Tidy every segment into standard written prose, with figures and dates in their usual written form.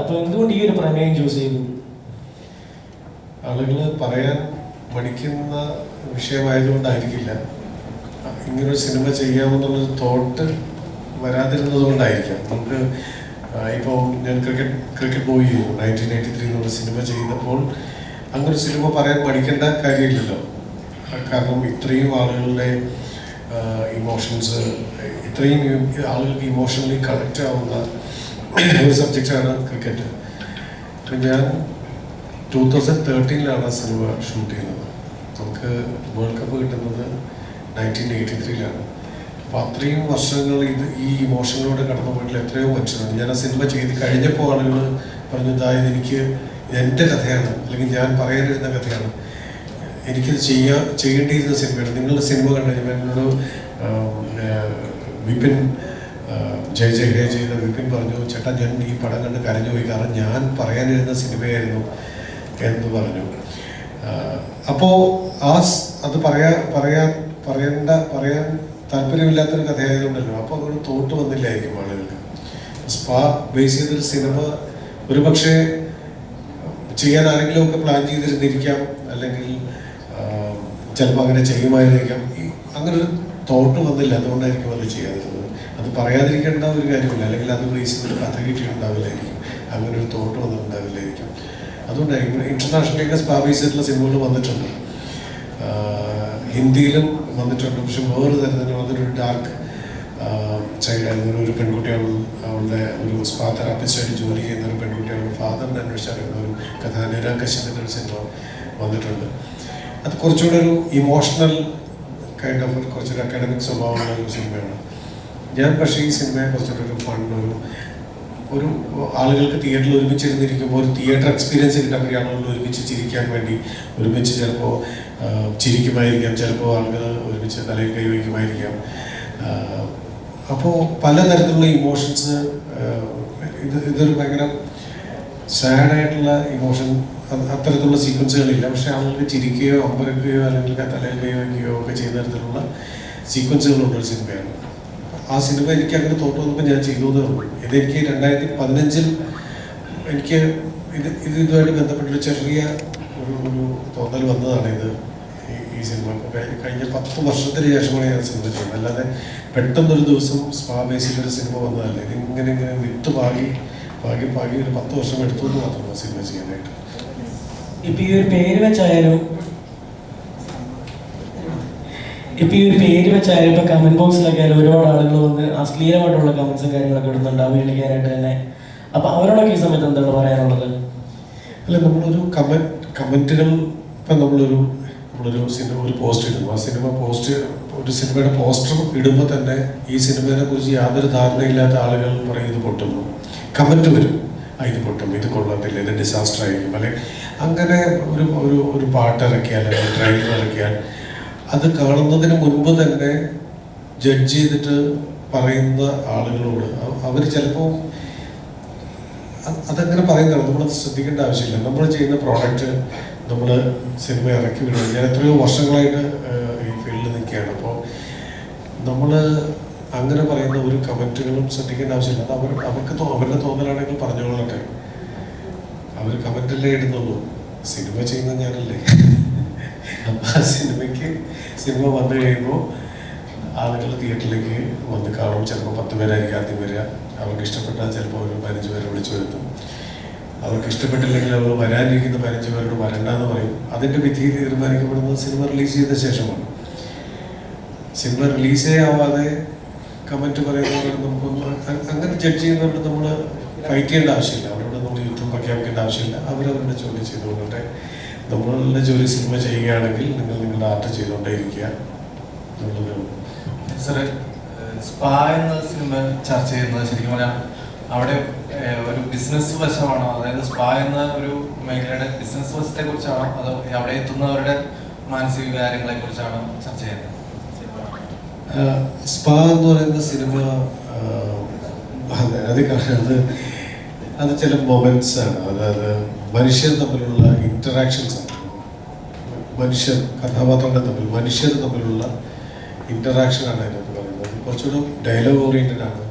അപ്പോൾ എന്തുകൊണ്ട് ഈ ഒരു പ്രമേയം ചൂസ് ചെയ്തു? ആളുകൾ പറയാൻ മടിക്കുന്ന വിഷയമായതുകൊണ്ടായിരിക്കില്ല, ഇങ്ങനൊരു സിനിമ ചെയ്യാമെന്നുള്ളൊരു തോട്ട് വരാതിരുന്നത് കൊണ്ടായിരിക്കാം. നമുക്ക് ഇപ്പോൾ ഞാൻ ക്രിക്കറ്റ് ബോയ് 1983 എന്നുള്ള സിനിമ ചെയ്തപ്പോൾ അങ്ങനൊരു സിനിമ പറയാൻ മടിക്കേണ്ട കാര്യമില്ലല്ലോ. കാരണം ഇത്രയും ആളുകളുടെ ഇമോഷൻസ്, ഇത്രയും ആളുകൾക്ക് ഇമോഷണലി കണക്റ്റ് ആവുന്ന ഒരു സബ്ജക്റ്റാണ് ക്രിക്കറ്റ്. അപ്പം ഞാൻ 2013 ആ സിനിമ ഷൂട്ട് ചെയ്യുന്നത്. നമുക്ക് വേൾഡ് കപ്പ് കിട്ടുന്നത് 1983 അപ്പോൾ അത്രയും വർഷങ്ങൾ ഈ ഇമോഷനിലൂടെ കടന്നു പോയിട്ടുള്ള എത്രയോ മനുഷ്യരുണ്ട്. ഞാൻ ആ സിനിമ ചെയ്ത് കഴിഞ്ഞപ്പോൾ ആളുകൾ പറഞ്ഞു, അതായത് എനിക്ക് എൻ്റെ കഥയാണ്, അല്ലെങ്കിൽ ഞാൻ പറയാനിരുന്ന കഥയാണ്, എനിക്കിത് ചെയ്യേണ്ടിയിരുന്ന സിനിമയാണ്. നിങ്ങളുടെ സിനിമ കണ്ടു എന്നോട് വിപിൻ ജയ് ജയ് ഹേ ചെയ്ത വിപിൻ പറഞ്ഞു, ചേട്ടാ ഞാൻ ഈ പടം കണ്ട് കരഞ്ഞു പോയി, കാരണം ഞാൻ പറയാനിരുന്ന സിനിമയായിരുന്നു എന്ന് പറഞ്ഞു. അപ്പോൾ അത് പറയാൻ താല്പര്യമില്ലാത്തൊരു കഥയായതുകൊണ്ടല്ലോ. അപ്പോൾ അതുകൊണ്ട് തോട്ട് വന്നില്ലായിരിക്കും ആളുകൾക്ക്. സ്പാ ബേസ് ചെയ്തൊരു സിനിമ ഒരു പക്ഷേ ചെയ്യാൻ ആരെങ്കിലുമൊക്കെ പ്ലാൻ ചെയ്തിരുന്നിരിക്കാം, അല്ലെങ്കിൽ ചിലപ്പോൾ അങ്ങനെ ചെയ്യുമായിരുന്നിരിക്കാം. അങ്ങനെ ഒരു തോട്ട് വന്നില്ല, അതുകൊണ്ടായിരിക്കും അത് ചെയ്യാതിരുന്നത്. അത് പറയാതിരിക്കേണ്ട ഒരു കാര്യമില്ല, അല്ലെങ്കിൽ അത് ബേസ് ചെയ്തൊരു കഥ കിട്ടിയിട്ടുണ്ടാവില്ലായിരിക്കും, അങ്ങനെ ഒരു തോട്ട് വന്നിട്ടുണ്ടാവില്ലായിരിക്കും. അതുകൊണ്ടായിരിക്കും ഇന്റർനാഷണലിലേക്ക് സ്പാ ബേസ് ചെയ്തിട്ടുള്ള സിനിമകൾ വന്നിട്ടുണ്ട്, ഹിന്ദിയിലും വന്നിട്ടുണ്ട്. പക്ഷെ വേറെ തരത്തിലുള്ള അതൊരു ഡാർക്ക് ചൈൽഡായിരുന്നു. ഒരു പെൺകുട്ടിയാണ്, അവളുടെ ഒരു സ്പാ തെറാപ്പിസ്റ്റായിട്ട് ജോലി ചെയ്യുന്ന ഒരു പെൺകുട്ടിയാണ് ഫാദറിനെ അന്വേഷിച്ചറിയുന്ന ഒരു കഥ. അനുരാ കശ്യപിൻ്റെ ഒരു സിനിമ വന്നിട്ടുണ്ട്. അത് കുറച്ചുകൂടെ ഒരു ഇമോഷണൽ കൈൻഡ് ഓഫ് കുറച്ചൊരു അക്കാഡമിക് സ്വഭാവമുള്ള ഒരു സിനിമയാണ്. ഞാൻ പക്ഷേ ഈ സിനിമയെ കുറച്ചുകൂടെ ഒരു ഫൺ, ഒരു ആളുകൾക്ക് തിയേറ്ററിൽ ഒരുമിച്ചിരുന്നിരിക്കുമ്പോൾ ഒരു തിയേറ്റർ എക്സ്പീരിയൻസ് കിട്ടാൻ വേണ്ടി ആളുകൾ ഒരുമിച്ച് ചിരിക്കാൻ വേണ്ടി ഒരുമിച്ച് ചിലപ്പോൾ ചിരിക്കുമായിരിക്കാം, ചിലപ്പോൾ ആളുകൾ ഒരുമിച്ച് തലയിൽ കൈവയ്ക്കുമായിരിക്കാം. അപ്പോൾ പലതരത്തിലുള്ള ഇമോഷൻസ്, ഇതൊരു ഭയങ്കര സാഡായിട്ടുള്ള ഇമോഷൻ, അത്തരത്തിലുള്ള സീക്വൻസുകളില്ല. പക്ഷേ ആളുകൾക്ക് ചിരിക്കുകയോ അമ്പരക്കുകയോ അല്ലെങ്കിൽ തലയിൽ കൈവയ്ക്കുകയോ ഒക്കെ ചെയ്യുന്ന തരത്തിലുള്ള സീക്വൻസുകളുള്ളൊരു സിനിമയാണ്. ആ സിനിമ എനിക്ക് അങ്ങനെ തോട്ട് വന്നപ്പോൾ ഞാൻ ചെയ്തതേ ഉള്ളൂ. ഇതെനിക്ക് 2015 എനിക്ക് ഇതുമായിട്ട് ബന്ധപ്പെട്ടൊരു ചെറിയ ഒരു തോന്നൽ വന്നതാണ്. ഈ സിനിമ കഴിഞ്ഞ 10 വർഷത്തിന് ശേഷമാണ് ഞാൻ സിനിമ ചെയ്യുന്നത്. അല്ലാതെ പെട്ടെന്നൊരു ദിവസം സ്പാ ബേസിലൊരു സിനിമ വന്നതല്ല. ഇതിങ്ങനെ വിത്ത് പാകി ഒരു 10 വർഷം എടുത്തു എന്ന് മാത്രമാണ് സിനിമ ചെയ്യാനായിട്ട്. ഇപ്പം ഈ ഒരു പേര് വെച്ചായാലും ഇപ്പൊ കമന്റ് ബോക്സിലൊക്കെ ഒരുപാട് ആളുകൾ വന്ന് അശ്ലീലമായിട്ടുള്ള കമന്റ്സും കാര്യങ്ങളൊക്കെ ഇടുന്നുണ്ട് അവഹേളിക്കാനായിട്ട് തന്നെ. അപ്പൊ അവരോടൊക്കെ ഈ സമയത്ത് എന്താണ് പറയാനുള്ളത്? അല്ല, നമ്മളൊരു കമന്റുകൾ ഇപ്പം നമ്മളൊരു സിനിമ ഒരു പോസ്റ്റ് ഇടുന്നു. ആ ഒരു സിനിമയുടെ പോസ്റ്റർ ഇടുമ്പോൾ തന്നെ ഈ സിനിമയെ കുറിച്ച് യാതൊരു ധാരണയില്ലാത്ത ആളുകൾ പറയും ഇത് പൊട്ടുന്നു, കമന്റ് വരും, ഇത് പൊട്ടും, ഇത് കൊള്ളത്തില്ല, ഇത് ഡിസാസ്റ്റർ ആയിരിക്കും. അല്ലെങ്കിൽ അങ്ങനെ ഒരു പാട്ട് ഇറക്കിയാൽ അല്ലെങ്കിൽ ട്രെയിലർ ഇറക്കിയാൽ അത് കാണുന്നതിന് മുൻപ് തന്നെ ജഡ്ജ് ചെയ്തിട്ട് പറയുന്ന ആളുകളോട് അവർ ചിലപ്പോൾ അതങ്ങനെ പറയുന്നതാണ്. നമ്മളത് ശ്രദ്ധിക്കേണ്ട ആവശ്യമില്ല. നമ്മൾ ചെയ്യുന്ന പ്രോഡക്റ്റ് നമ്മൾ സിനിമ ഇറക്കി വിടുന്നത്. ഞാൻ എത്രയോ വർഷങ്ങളായിട്ട് ഈ ഫീൽഡിൽ നിൽക്കുകയാണ്. അപ്പോൾ നമ്മൾ അങ്ങനെ പറയുന്ന ഒരു കമൻറ്റുകളും ശ്രദ്ധിക്കേണ്ട ആവശ്യമില്ല. അത് അവരുടെ തോന്നലാണെങ്കിൽ പറഞ്ഞുകൊള്ളട്ടെ. അവർ കമൻറ്റല്ലേ ഇടുന്നുള്ളൂ, സിനിമ ചെയ്യുന്നത് ഞാനല്ലേ. അപ്പോൾ ആ സിനിമ വന്നു കഴിയുമ്പോൾ ആളുകൾ തിയേറ്ററിലേക്ക് വന്ന് കാണും. ചിലപ്പോൾ 10 പേരായിരിക്കും ആദ്യം വരിക. അവർക്ക് ഇഷ്ടപ്പെട്ടാൽ ചിലപ്പോൾ ഒരു 15 പേരെ വിളിച്ചു വരുത്തും. അവർക്ക് ഇഷ്ടപ്പെട്ടില്ലെങ്കിൽ അവർ വരാനിരിക്കുന്ന 15 പേരോട് വരണ്ടെന്ന് പറയും. അതിൻ്റെ വിധി തീരുമാനിക്കപ്പെടുന്നത് സിനിമ റിലീസ് ചെയ്ത ശേഷമാണ്. സിനിമ റിലീസേ ആവാതെ കമൻറ്റ് പറയുന്നവരോട് നമുക്കൊന്ന് അങ്ങനെ ജഡ്ജ് ചെയ്യുന്നവരോട് നമ്മൾ ഫൈറ്റ് ചെയ്യേണ്ട ആവശ്യമില്ല. അവരോട് നമ്മൾ യുദ്ധം പ്രഖ്യാപിക്കേണ്ട ആവശ്യമില്ല. അവരവരുടെ ജോലി ചെയ്തുകൊണ്ടേ നമ്മളുടെ ജോലി സിനിമ ചെയ്യുകയാണെങ്കിൽ നിങ്ങളുടെ ആർട്ട് ചെയ്തുകൊണ്ടേയിരിക്കുക എന്നുള്ളത്. സാറേ, സ്പാ എന്ന സിനിമ ചർച്ച ചെയ്യുന്നത് ശരിക്കും പറഞ്ഞാൽ അവിടെ ഒരു ബിസിനസ് വശമാണോ, അതായത് സ്പാ എന്ന ഒരു മേഖലയുടെ ബിസിനസ് വശത്തെ കുറിച്ചാണോ, അതോ അവിടെ എത്തുന്നവരുടെ മാനസിക കാര്യങ്ങളെ കുറിച്ചാണോ ചർച്ച ചെയ്യുന്നത്? സ്പാ എന്ന് പറയുന്ന സിനിമ അത് ചില മൊമെന്റ്സ് ആണ്. അതായത് മനുഷ്യർ തമ്മിലുള്ള ഇന്ററാക്ഷൻസ് ആണ്. കഥാപാത്രങ്ങൾ മനുഷ്യർ തമ്മിലുള്ള ഇന്ററാക്ഷനാണ് അതിനകത്ത് പറയുന്നത്. കുറച്ചുകൂടെ ഡയലോഗ് ഓറിയന്റഡ് ആണ്.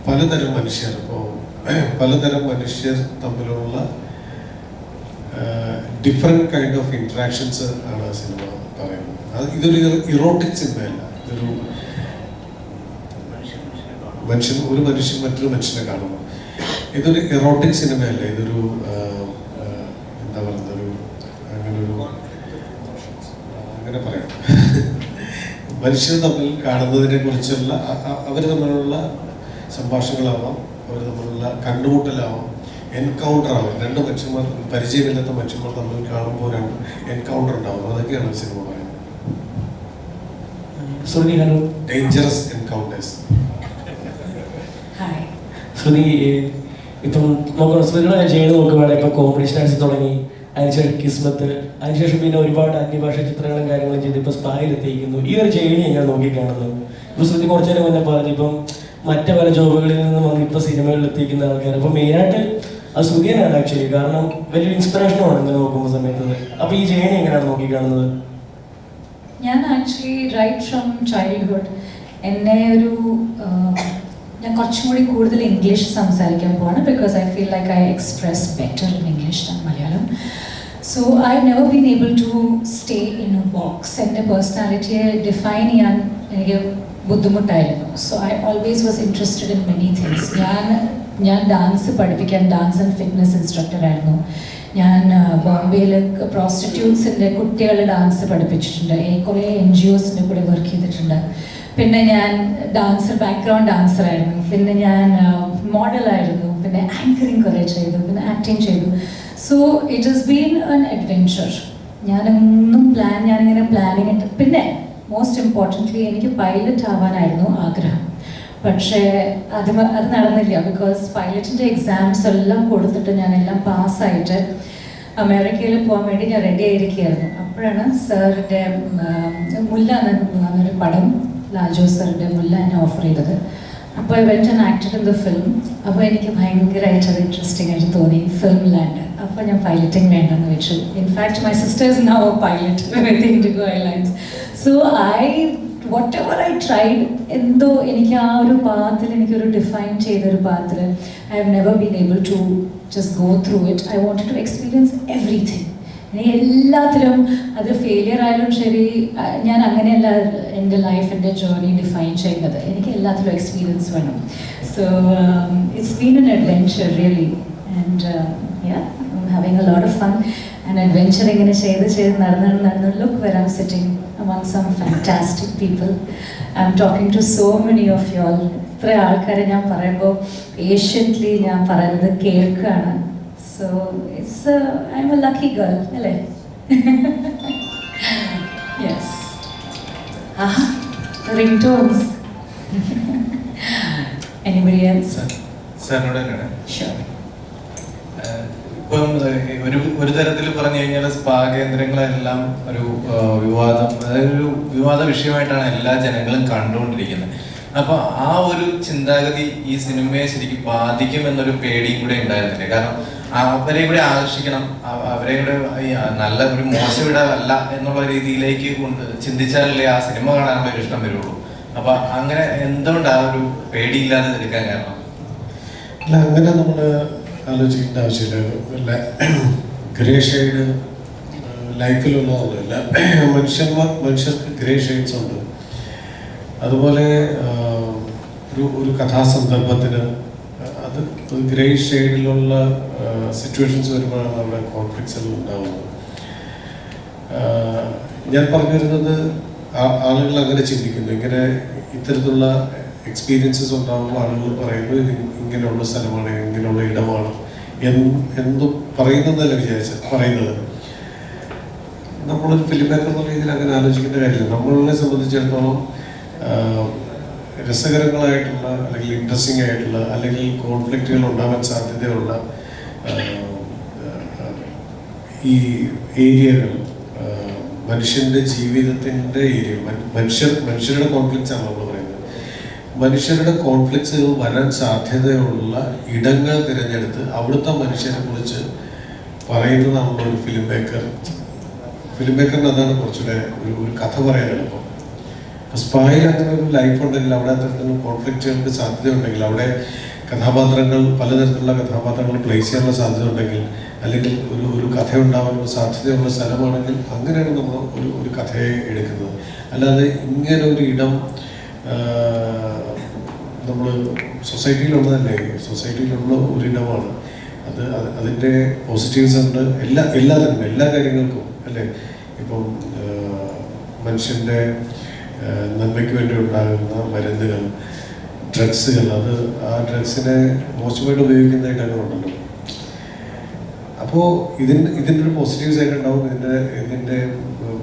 പലതരം മനുഷ്യർ. ഇപ്പോൾ പലതരം മനുഷ്യർ തമ്മിലുള്ള ഡിഫറെൻറ്റ് കൈൻഡ് ഓഫ് ഇൻട്രാക്ഷൻസ് ആണ് ആ സിനിമ പറയുന്നത്. അത് ഇതൊരു ഇറോട്ടിക് സിനിമയല്ല. ഇതൊരു ഒരു മനുഷ്യൻ മറ്റൊരു മനുഷ്യനെ കാണുന്നു. ഇതൊരു ഇറോട്ടിക് സിനിമയല്ല. ഇതൊരു എന്താ പറയുന്നത്, അങ്ങനെ പറയാം, മനുഷ്യർ തമ്മിൽ കാണുന്നതിനെ കുറിച്ചുള്ള അവർ തമ്മിലുള്ള സംഭാഷണങ്ങളാവാം, അവർ തമ്മിലുള്ള കണ്ടുമുട്ടലാവാം, എൻകൗണ്ടർ ആവാം. രണ്ട് മനുഷ്യന്മാർ, പരിചയമില്ലാത്ത മനുഷ്യന്മാർ തമ്മിൽ കാണുമ്പോൾ എൻകൗണ്ടർ ഉണ്ടാവും. അതൊക്കെയാണ് സിനിമ പറയുന്നത്. Dangerous encounters. ശ്രുതി, ഇപ്പം നോക്കണം, ശ്രുതിയുടെ ജേണി നോക്കുകയാണെങ്കിൽ ഇപ്പം കോമഡി സ്റ്റാർസ് തുടങ്ങി, അതിനുശേഷം കിസ്മത്ത്, അതിനുശേഷം പിന്നെ ഒരുപാട് അന്യഭാഷ ചിത്രങ്ങളും കാര്യങ്ങളും ചെയ്ത് ഇപ്പോൾ സ്പായിലെത്തിയിരിക്കുന്നു. ഈ ഒരു ജേണി എങ്ങനെ നോക്കിക്കാണുന്നു? ഇപ്പോൾ ശ്രുതി കുറച്ചു നേരം മുന്നേ പറഞ്ഞു ഇപ്പം മറ്റു പല ജോബുകളിൽ നിന്ന് വന്ന് ഇപ്പോൾ സിനിമകളിൽ എത്തിക്കുന്ന ആൾക്കാർ. അപ്പോൾ മെയിനായിട്ട് അത് ശ്രുതി തന്നെയാണ് ആക്ച്വലി, കാരണം വലിയൊരു ഇൻസ്പിറേഷനുമാണ് ഇങ്ങനെ നോക്കുന്ന സമയത്ത്. അപ്പോൾ ഈ ജേണി എങ്ങനെയാണ് നോക്കിക്കാണുന്നത്? ഞാൻ ആക്ച്വലി റൈറ്റ് ഫ്രം ചൈൽഡ്ഹുഡ് എന്നെ ഞാൻ കുറച്ചും കൂടി കൂടുതൽ ഇംഗ്ലീഷ് സംസാരിക്കാൻ പോവാണ്. Because I feel like I express better in English than Malayalam. So I never been able to stay in a box. എൻ്റെ പേഴ്സണാലിറ്റിയെ ഡിഫൈൻ ചെയ്യാൻ എനിക്ക് ബുദ്ധിമുട്ടായിരുന്നു. So I always was interested in many things. ഞാൻ ഡാൻസ് പഠിപ്പിക്കാൻ dance and fitness ഇൻസ്ട്രക്ടറായിരുന്നു. ഞാൻ ബോംബെയിൽ പ്രോസ്റ്റിറ്റ്യൂട്ട്സിൻ്റെ കുട്ടികളുടെ ഡാൻസ് പഠിപ്പിച്ചിട്ടുണ്ട്. കുറേ NGOസിൻ്റെ കൂടെ വർക്ക് ചെയ്തിട്ടുണ്ട്. പിന്നെ ഞാൻ ബാക്ക്ഗ്രൗണ്ട് ഡാൻസറായിരുന്നു. പിന്നെ ഞാൻ മോഡലായിരുന്നു. പിന്നെ ആങ്കറിങ് കുറേ ചെയ്തു. പിന്നെ ആക്ടിങ് ചെയ്തു. So it has been an adventure. ഞാനിങ്ങനെ പ്ലാനിങ്. പിന്നെ മോസ്റ്റ് ഇമ്പോർട്ടൻ്റ്ലി എനിക്ക് പൈലറ്റ് ആവാനായിരുന്നു ആഗ്രഹം. പക്ഷേ അത് നടന്നില്ല. ബിക്കോസ് പൈലറ്റിൻ്റെ എക്സാംസ് എല്ലാം കൊടുത്തിട്ട് ഞാനെല്ലാം പാസ്സായിട്ട് അമേരിക്കയിൽ പോകാൻ വേണ്ടി ഞാൻ റെഡി ആയിരിക്കുകയായിരുന്നു. അപ്പോഴാണ് സാറിൻ്റെ മുല്ല എന്നൊരു പടം, ലാജോ സാറിൻ്റെ മുല്ല എന്നെ ഓഫർ ചെയ്തത്. അപ്പോൾ I went and acted in the film. അപ്പോൾ എനിക്ക് ഭയങ്കരമായിട്ട് അത് ഇൻട്രസ്റ്റിംഗ് ആയിട്ട് തോന്നി ഫിലിമിലാണ്ട്. അപ്പോൾ ഞാൻ പൈലറ്റിംഗ് വേണ്ടെന്ന് വെച്ചു. In fact my sisters now A pilot with IndiGo airlines. So whatever I tried, എന്തോ എനിക്ക് ആ ഒരു പാത്തിൽ, എനിക്കൊരു ഡിഫൈൻ ചെയ്തൊരു പാത്തിൽ I have never been able to just go through it. I wanted to experience everything. എനിക്ക് എല്ലാത്തിലും അത് ഫെയിലിയർ ആയാലും ശരി, ഞാൻ അങ്ങനെയല്ല എൻ്റെ ലൈഫ്, എൻ്റെ ജേർണി ഡിഫൈൻ ചെയ്യുന്നത്. എനിക്ക് എല്ലാത്തിലും എക്സ്പീരിയൻസ് വേണം. So it's been N adventure really. And I'm having a lot of fun. And adventure ഇങ്ങനെ ചെയ്ത് നടന്ന് look where I'm sitting among some fantastic people. I'm talking to so many of you all. ഇത്ര ആൾക്കാരെ ഞാൻ പറയുമ്പോൾ patiently ഞാൻ പറയുന്നത് കേൾക്കുകയാണ്. So I'm a lucky girl, അല്ലേ? Yes. Ringtones. Anybody else? Sure. ഇപ്പം ഒരു തരത്തിൽ പറഞ്ഞു കഴിഞ്ഞാൽ സ്പാ കേന്ദ്രങ്ങളെല്ലാം ഒരു വിവാദ വിഷയമായിട്ടാണ് എല്ലാ ജനങ്ങളും കണ്ടുകൊണ്ടിരിക്കുന്നത്. അപ്പൊ ആ ഒരു ചിന്താഗതി ഈ സിനിമയെ ശരിക്കും ബാധിക്കുമെന്നൊരു പേടിയും കൂടെ ഉണ്ടായിരുന്നില്ല. കാരണം അവരെ കൂടെ ആകർഷിക്കണം, അവരെ കൂടെ നല്ല ഒരു മോശമിടമല്ല എന്നുള്ള രീതിയിലേക്ക് ചിന്തിച്ചാലല്ലേ ആ സിനിമ കാണാനുള്ള ഒരു ഇഷ്ടം വരുള്ളൂ. അപ്പൊ അങ്ങനെ എന്തുകൊണ്ട് ആ ഒരു പേടിയില്ലാതെ എടുക്കാൻ കാരണം? അല്ല, അങ്ങനെ നമ്മൾ ആലോചിക്കേണ്ട ആവശ്യമില്ല. ഗ്രേ ഷെയ്ഡ് ലൈഫിലുള്ളതൊന്നുമില്ല. മനുഷ്യർക്ക് ഗ്രേ ഷെയ്ഡ്സ് ഉണ്ട്. അതുപോലെ ഒരു കഥാസന്ദർഭത്തിന് അത് ഗ്രേ ഷെയ്ഡിലുള്ള സിറ്റുവേഷൻസ് വരുമ്പോഴാണ് അവിടെ കോൺഫ്ലിക്ട്സ് ഉണ്ടാകുന്നത്. ഞാൻ പറഞ്ഞു വരുന്നത്, ആളുകൾ അങ്ങനെ ചിന്തിക്കുന്നു. ഇങ്ങനെ ഇത്തരത്തിലുള്ള എക്സ്പീരിയൻസസ് ഉണ്ടാകുമ്പോൾ ആളുകൾ പറയുന്നത് ഇങ്ങനെയുള്ള സ്ഥലമാണ്, ഇങ്ങനെയുള്ള ഇടമാണ് എന്ത് പറയുന്നതല്ല പറയുന്നത്. നമ്മളൊരു ഫിലിം മേക്കർ എന്ന രീതിയിൽ അങ്ങനെ ആലോചിക്കേണ്ട കാര്യമില്ല. നമ്മളെ സംബന്ധിച്ചിടത്തോളം രസകരങ്ങളായിട്ടുള്ള അല്ലെങ്കിൽ ഇൻട്രസ്റ്റിംഗ് ആയിട്ടുള്ള അല്ലെങ്കിൽ കോൺഫ്ലിക്റ്റുകൾ ഉണ്ടാകാൻ സാധ്യതയുള്ള ഈ ഏരിയകൾ, മനുഷ്യൻ്റെ ജീവിതത്തിൻ്റെ ഏരിയകൾ, മനുഷ്യരുടെ കോൺഫ്ലിക്ട്സ് ആണ് നമ്മൾ പറയുന്നത്. മനുഷ്യരുടെ കോൺഫ്ലിക്ട്സുകൾ വരാൻ സാധ്യതയുള്ള ഇടങ്ങൾ തിരഞ്ഞെടുത്ത് അവിടുത്തെ മനുഷ്യരെ കുറിച്ച് പറയുന്നതാണല്ലോ ഒരു ഫിലിം മേക്കറിന് അതാണ് കുറച്ചുകൂടെ ഒരു കഥ പറയാൻ എളുപ്പം. സ്പായിൽ അങ്ങനെ ഒരു ലൈഫ് ഉണ്ടെങ്കിൽ, അവിടെ അത്തരത്തിലുള്ള കോൺഫ്ലിക്റ്റുകൾക്ക് സാധ്യത ഉണ്ടെങ്കിൽ, അവിടെ കഥാപാത്രങ്ങൾ പലതരത്തിലുള്ള കഥാപാത്രങ്ങൾ പ്ലേസ് ചെയ്യാനുള്ള സാധ്യത ഉണ്ടെങ്കിൽ, അല്ലെങ്കിൽ ഒരു കഥ ഉണ്ടാവാനുള്ള സാധ്യതയുള്ള സ്ഥലമാണെങ്കിൽ അങ്ങനെയാണ് നമ്മൾ ഒരു കഥയെ എടുക്കുന്നത്. അല്ലാതെ ഇങ്ങനെ ഒരു ഇടം നമ്മൾ സൊസൈറ്റിയിലുള്ളതല്ലേ, സൊസൈറ്റിയിലുള്ള ഒരിടമാണ് അത്. അതിൻ്റെ പോസിറ്റീവ്സ് ഉണ്ട് എല്ലാത്തിനും, എല്ലാ കാര്യങ്ങൾക്കും അല്ലേ. ഇപ്പം മനുഷ്യൻ്റെ നന്മയ്ക്ക് വേണ്ടി ഉണ്ടാകുന്ന മരുന്നുകൾ, ഡ്രഗ്സുകൾ, അത് ആ ഡ്രഗ്സിനെ മോശമായിട്ട് ഉപയോഗിക്കുന്ന ഇടങ്ങളുണ്ടല്ലോ. അപ്പോൾ ഇതിൻ്റെ ഒരു പോസിറ്റീവ് സൈഡ് ഉണ്ടാവും, ഇതിൻ്റെ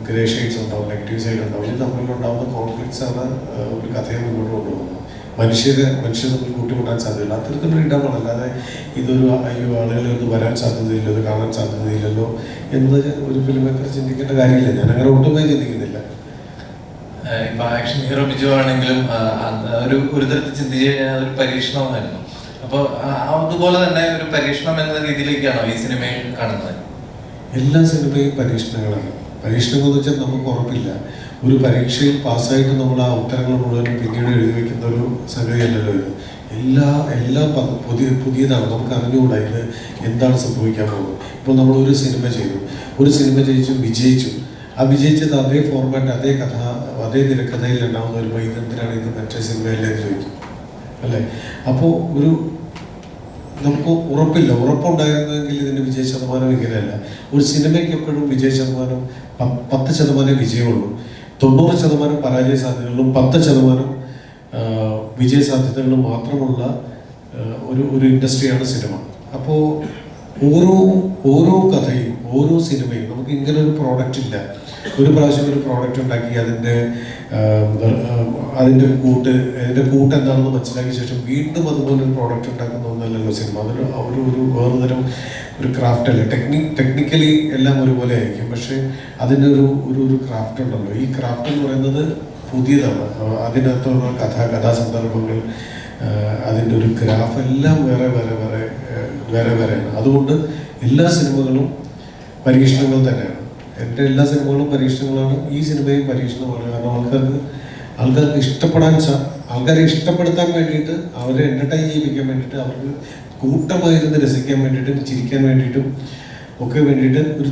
ഗ്രേ ഷെയ്ഡ്സ് ഉണ്ടാവും, നെഗറ്റീവ് സൈഡ് ഉണ്ടാവും. ഇത് തമ്മിലുണ്ടാവുന്ന കോൺഫ്ലിക്ട്സ് ആണ് ഒരു കഥയെ മുന്നോട്ട് കൊണ്ടുപോകുന്നത്. മനുഷ്യർ തമ്മിൽ കൂട്ടിമുട്ടാൻ സാധ്യതയില്ല, അത്തരത്തിലുള്ള ഇടമാണ്. അല്ലാതെ ഇതൊരു അയ്യോ ആളുകൾ ഇത് വരാൻ സാധ്യതയില്ല, ഇത് കാണാൻ സാധ്യതയില്ലല്ലോ എന്ന് ഒരു ഫിലിം മേക്കർ ചിന്തിക്കേണ്ട കാര്യമില്ല. ഞാൻ അങ്ങനെ ഒട്ടുമേ ചിന്തിക്കുന്നില്ല. ഇപ്പൊ ആക്ഷൻ ഹീറോ ബിജു ആണെങ്കിലും ഒരു തരത്തിൽ ചിന്തിച്ച് കഴിഞ്ഞാൽ അതൊരു പരീക്ഷണമായിരുന്നു. അപ്പോൾ അതുപോലെ തന്നെ ഒരു പരീക്ഷണം എന്ന രീതിയിലേക്കാണോ ഈ സിനിമയിൽ കാണുന്നത്? എല്ലാ സിനിമയും പരീക്ഷണങ്ങളാണ്. പരീക്ഷണങ്ങൾ എന്ന് വെച്ചാൽ നമുക്ക് ഉറപ്പില്ല. ഒരു പരീക്ഷയിൽ പാസ്സായിട്ട് നമ്മൾ ആ ഉത്തരങ്ങൾ മുഴുവനും പിന്നീട് എഴുതി വയ്ക്കുന്ന ഒരു സംഗതിയല്ലല്ലോ ഇത്. എല്ലാം പുതിയതാണ്, നമുക്ക് അറിഞ്ഞുകൂടാ ഇത് എന്താണ് സംഭവിക്കാൻ പോകുന്നത്. ഇപ്പോൾ നമ്മൾ ഒരു സിനിമ ചെയ്തു, വിജയിച്ചു. ആ വിജയിച്ചത് അതേ ഫോർമാറ്റ്, അതേ കഥ, അതേ തിരക്കഥയിൽ ഉണ്ടാവുന്ന വരുമ്പോൾ ഇതെന്തിനാണ് ഇത് മറ്റേ സിനിമയിലെ ചോദിക്കും അല്ലേ. അപ്പോൾ നമുക്ക് ഉറപ്പുണ്ടായിരുന്നെങ്കിൽ ഇതിൻ്റെ വിജയ ശതമാനം ഇങ്ങനെയല്ല. ഒരു സിനിമയ്ക്ക് എപ്പോഴും വിജയ ശതമാനം 10% വിജയമുള്ളൂ. 90% പരാജയ സാധ്യതകളും 10% വിജയ സാധ്യതകളും മാത്രമുള്ള ഒരു ഇൻഡസ്ട്രിയാണ് സിനിമ. അപ്പോൾ ഓരോ കഥയും ഓരോ സിനിമയും നമുക്ക് ഇങ്ങനെ ഒരു പ്രോഡക്റ്റ് ഇല്ല. ഒരു പ്രാവശ്യം ഒരു പ്രോഡക്റ്റ് ഉണ്ടാക്കി അതിൻ്റെ കൂട്ട് എന്താണെന്ന് മനസ്സിലാക്കിയ ശേഷം വീണ്ടും അതുപോലെ ഒരു പ്രോഡക്റ്റ് ഉണ്ടാക്കുന്ന ഒന്നല്ലല്ലോ സിനിമ. ഒരു വേറെതരം ഒരു ക്രാഫ്റ്റ് അല്ല. ടെക്നിക്കലി എല്ലാം ഒരുപോലെ ആയിരിക്കും, പക്ഷേ അതിനൊരു ക്രാഫ്റ്റ് ഉണ്ടല്ലോ. ഈ ക്രാഫ്റ്റ് എന്ന് പറയുന്നത് പുതിയതാണ്. അതിനകത്തുള്ള കഥാസന്ദർഭങ്ങൾ, അതിൻ്റെ ഒരു ഗ്രാഫ് എല്ലാം വേറെയാണ്. അതുകൊണ്ട് എല്ലാ സിനിമകളും പരീക്ഷണങ്ങൾ തന്നെയാണ്. എൻ്റെ എല്ലാ സിനിമകളും പരീക്ഷണങ്ങളാണ്, ഈ സിനിമയും പരീക്ഷണമാണ്. കാരണം ആൾക്കാരെ ഇഷ്ടപ്പെടുത്താൻ വേണ്ടിയിട്ട്, അവരെ എൻ്റർടൈൻ ചെയ്യിപ്പിക്കാൻ വേണ്ടിയിട്ട്, അവർക്ക് കൂട്ടമായിരുന്ന് രസിക്കാൻ വേണ്ടിയിട്ടും ചിരിക്കാൻ വേണ്ടിയിട്ടും ഒക്കെ വേണ്ടിയിട്ട് ഒരു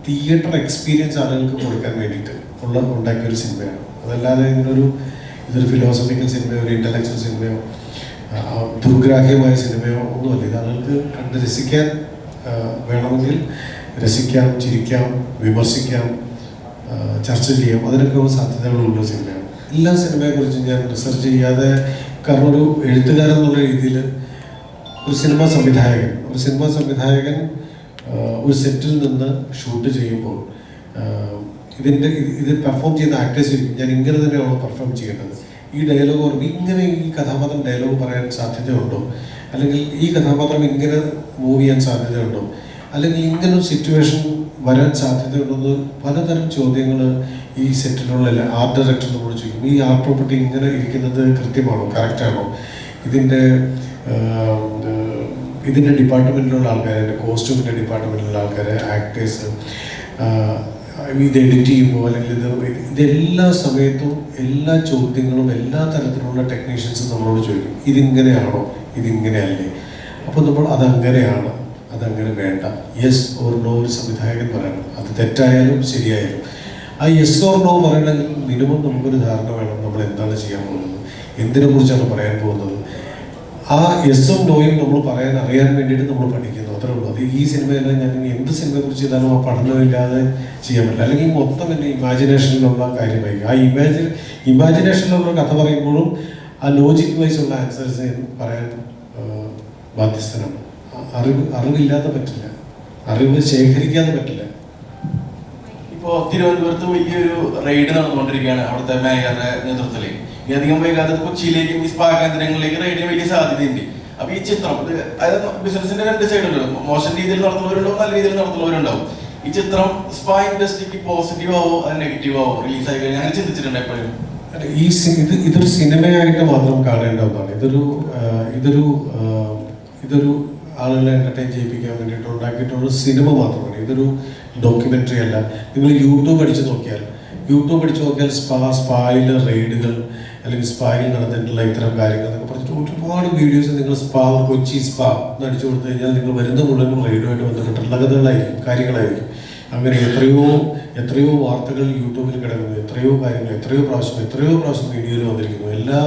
തിയേറ്റർ എക്സ്പീരിയൻസ് ആളുകൾക്ക് കൊടുക്കാൻ വേണ്ടിയിട്ട് ഉണ്ടാക്കിയൊരു സിനിമയാണ്. അതല്ലാതെ ഇതൊരു ഫിലോസഫിക്കൽ സിനിമയോ ഒരു ഇൻ്റലക്ച്വൽ സിനിമയോ ദുർഗ്രാഹ്യമായ സിനിമയോ ഒന്നുമല്ല. ഇത് ആളുകൾക്ക് കണ്ട് രസിക്കാൻ വേണമെങ്കിൽ രസിക്കാം, ചിരിക്കാം, വിമർശിക്കാം, ചർച്ച ചെയ്യാം, അതിനൊക്കെ സാധ്യതകളുള്ള സിനിമയാണ്. എല്ലാ സിനിമയെക്കുറിച്ചും ഞാൻ റിസർച്ച് ചെയ്യാതെ, കാരണം ഒരു എഴുത്തുകാരൻ എന്നുള്ള രീതിയിൽ ഒരു സിനിമാ സംവിധായകൻ ഒരു സെറ്റിൽ നിന്ന് ഷൂട്ട് ചെയ്യുമ്പോൾ ഇത് പെർഫോം ചെയ്യുന്ന ആക്ടേഴ്സ് ഞാൻ ഇങ്ങനെ തന്നെയാണോ പെർഫോം ചെയ്യേണ്ടത്, ഈ ഡയലോഗ് ഇങ്ങനെ ഈ കഥാപാത്രം ഡയലോഗ് പറയാൻ സാധ്യതയുണ്ടോ, അല്ലെങ്കിൽ ഈ കഥാപാത്രം ഇങ്ങനെ മൂവ് ചെയ്യാൻ സാധ്യതയുണ്ടോ, അല്ലെങ്കിൽ ഇങ്ങനൊരു സിറ്റുവേഷൻ വരാൻ സാധ്യതയുണ്ടെന്ന് പലതരം ചോദ്യങ്ങൾ ഈ സെറ്റിലുള്ള ആർട്ട് ഡയറക്ടർ നമ്മളോട് ചോദിക്കും. ഈ ആർട്ട് പ്രോപ്പർട്ടി ഇങ്ങനെ ഇരിക്കുന്നത് കൃത്യമാണോ, കറക്റ്റാണോ, ഇതിൻ്റെ ഡിപ്പാർട്ട്മെൻറ്റിലുള്ള ആൾക്കാർ, ഇതിൻ്റെ കോസ്റ്റ്യൂമിൻ്റെ ഡിപ്പാർട്ട്മെൻറ്റിലുള്ള ആൾക്കാർ, ആക്ടേഴ്സ്, ഇത് എഡിറ്റ് ചെയ്യുമ്പോൾ അല്ലെങ്കിൽ ഇതെല്ലാ സമയത്തും എല്ലാ ചോദ്യങ്ങളും എല്ലാ തരത്തിലുള്ള ടെക്നീഷ്യൻസും നമ്മളോട് ചോദിക്കും. ഇതിങ്ങനെയാണോ, ഇതിങ്ങനെയല്ലേ. അപ്പോൾ നമ്മൾ അതങ്ങനെ വേണ്ട, യെസ് ഓർ നോ ഒരു സംവിധായകൻ പറയണം. അത് തെറ്റായാലും ശരിയായാലും ആ യെസ് ഓർ നോ പറയണമെങ്കിൽ മിനിമം നമുക്കൊരു ധാരണ വേണം നമ്മൾ എന്താണ് ചെയ്യാൻ പോകുന്നത്, എന്തിനെ കുറിച്ചാണ് പറയാൻ പോകുന്നത്. ആ യെസ്സും നോയും നമ്മൾ അറിയാൻ വേണ്ടിയിട്ട് നമ്മൾ പഠിക്കുന്നു, അത്രേ ഉള്ളൂ. അത് ഈ സിനിമയെല്ലാം ഞാൻ എന്ത് സിനിമയെ കുറിച്ച് ചെയ്താലും ആ പഠനമില്ലാതെ ചെയ്യാൻ പറ്റില്ല. അല്ലെങ്കിൽ മൊത്തം എൻ്റെ ഇമാജിനേഷനിലുള്ള കാര്യമായിരിക്കും. ആ ഇമാജിനേഷനിലുള്ള കഥ പറയുമ്പോഴും ആ ലോജിക് വൈസ് ഉള്ള ആൻസേഴ്സ് പറയാൻ ബാധ്യസ്ഥനാണ്. അറിവില്ലാതെ പറ്റില്ല, അറിവ് ശേഖരിക്കാതെ പറ്റില്ല. ഇപ്പോൾ തിരുവനന്തപുരത്ത് വലിയൊരു റെയ്ഡ് നടന്നുകൊണ്ടിരിക്കുകയാണ് അവിടുത്തെ മേയറുടെ നേതൃത്വത്തിൽ. ഈ അധികം വൈകാതെ കൊച്ചിയിലേക്കും ഈ സ്പാ കേന്ദ്രങ്ങളിലേക്ക് റെയ്ഡിന് വലിയ സാധ്യതയുണ്ട്. അപ്പൊ ഈ ചിത്രം അതായത് ബിസിനസിന്റെ രണ്ട് സൈഡുണ്ടല്ലോ, മോശം രീതിയിൽ നടത്തുന്നവരുണ്ടാവും, നല്ല രീതിയിൽ നടത്തുന്നവരുണ്ടാവും. ഈ ചിത്രം സ്പാ ഇൻഡസ്ട്രിക്ക് പോസിറ്റീവ് ആവോ അത് നെഗറ്റീവ് ആവോ റിലീസായി കഴിഞ്ഞാൽ അങ്ങനെ ചിന്തിച്ചിട്ടുണ്ട് എപ്പോഴും? ഇതൊരു സിനിമയായിട്ട് മാത്രം കാണേണ്ട ഒന്നാണ്. ഇതൊരു ആളുകളെ എൻ്റർടൈൻ ചെയ്യിപ്പിക്കാൻ വേണ്ടിയിട്ട് ഉണ്ടാക്കിയിട്ടുള്ള സിനിമ മാത്രമാണ്. ഇതൊരു ഡോക്യുമെൻ്ററി അല്ല. നിങ്ങൾ യൂട്യൂബ് അടിച്ച് നോക്കിയാൽ സ്പായിൽ റെയ്ഡുകൾ അല്ലെങ്കിൽ സ്പായിൽ നടന്നിട്ടുള്ള ഇത്തരം കാര്യങ്ങൾ എന്നൊക്കെ പറഞ്ഞിട്ട് ഒരുപാട് വീഡിയോസ് നിങ്ങൾ സ്പാ, കൊച്ചി സ്പാ എന്ന് അടിച്ചു കൊടുത്തു കഴിഞ്ഞാൽ നിങ്ങൾ വരുന്ന മുഴുവൻ റൈഡുമായിട്ട് ബന്ധപ്പെട്ടുള്ള കഥകളായിരിക്കും, കാര്യങ്ങളായിരിക്കും. അങ്ങനെ എത്രയോ വാർത്തകൾ യൂട്യൂബിൽ കിടക്കുന്നു, എത്രയോ കാര്യങ്ങൾ എത്രയോ പ്രാവശ്യം വീഡിയോയിൽ വന്നിരിക്കുന്നു. എല്ലാ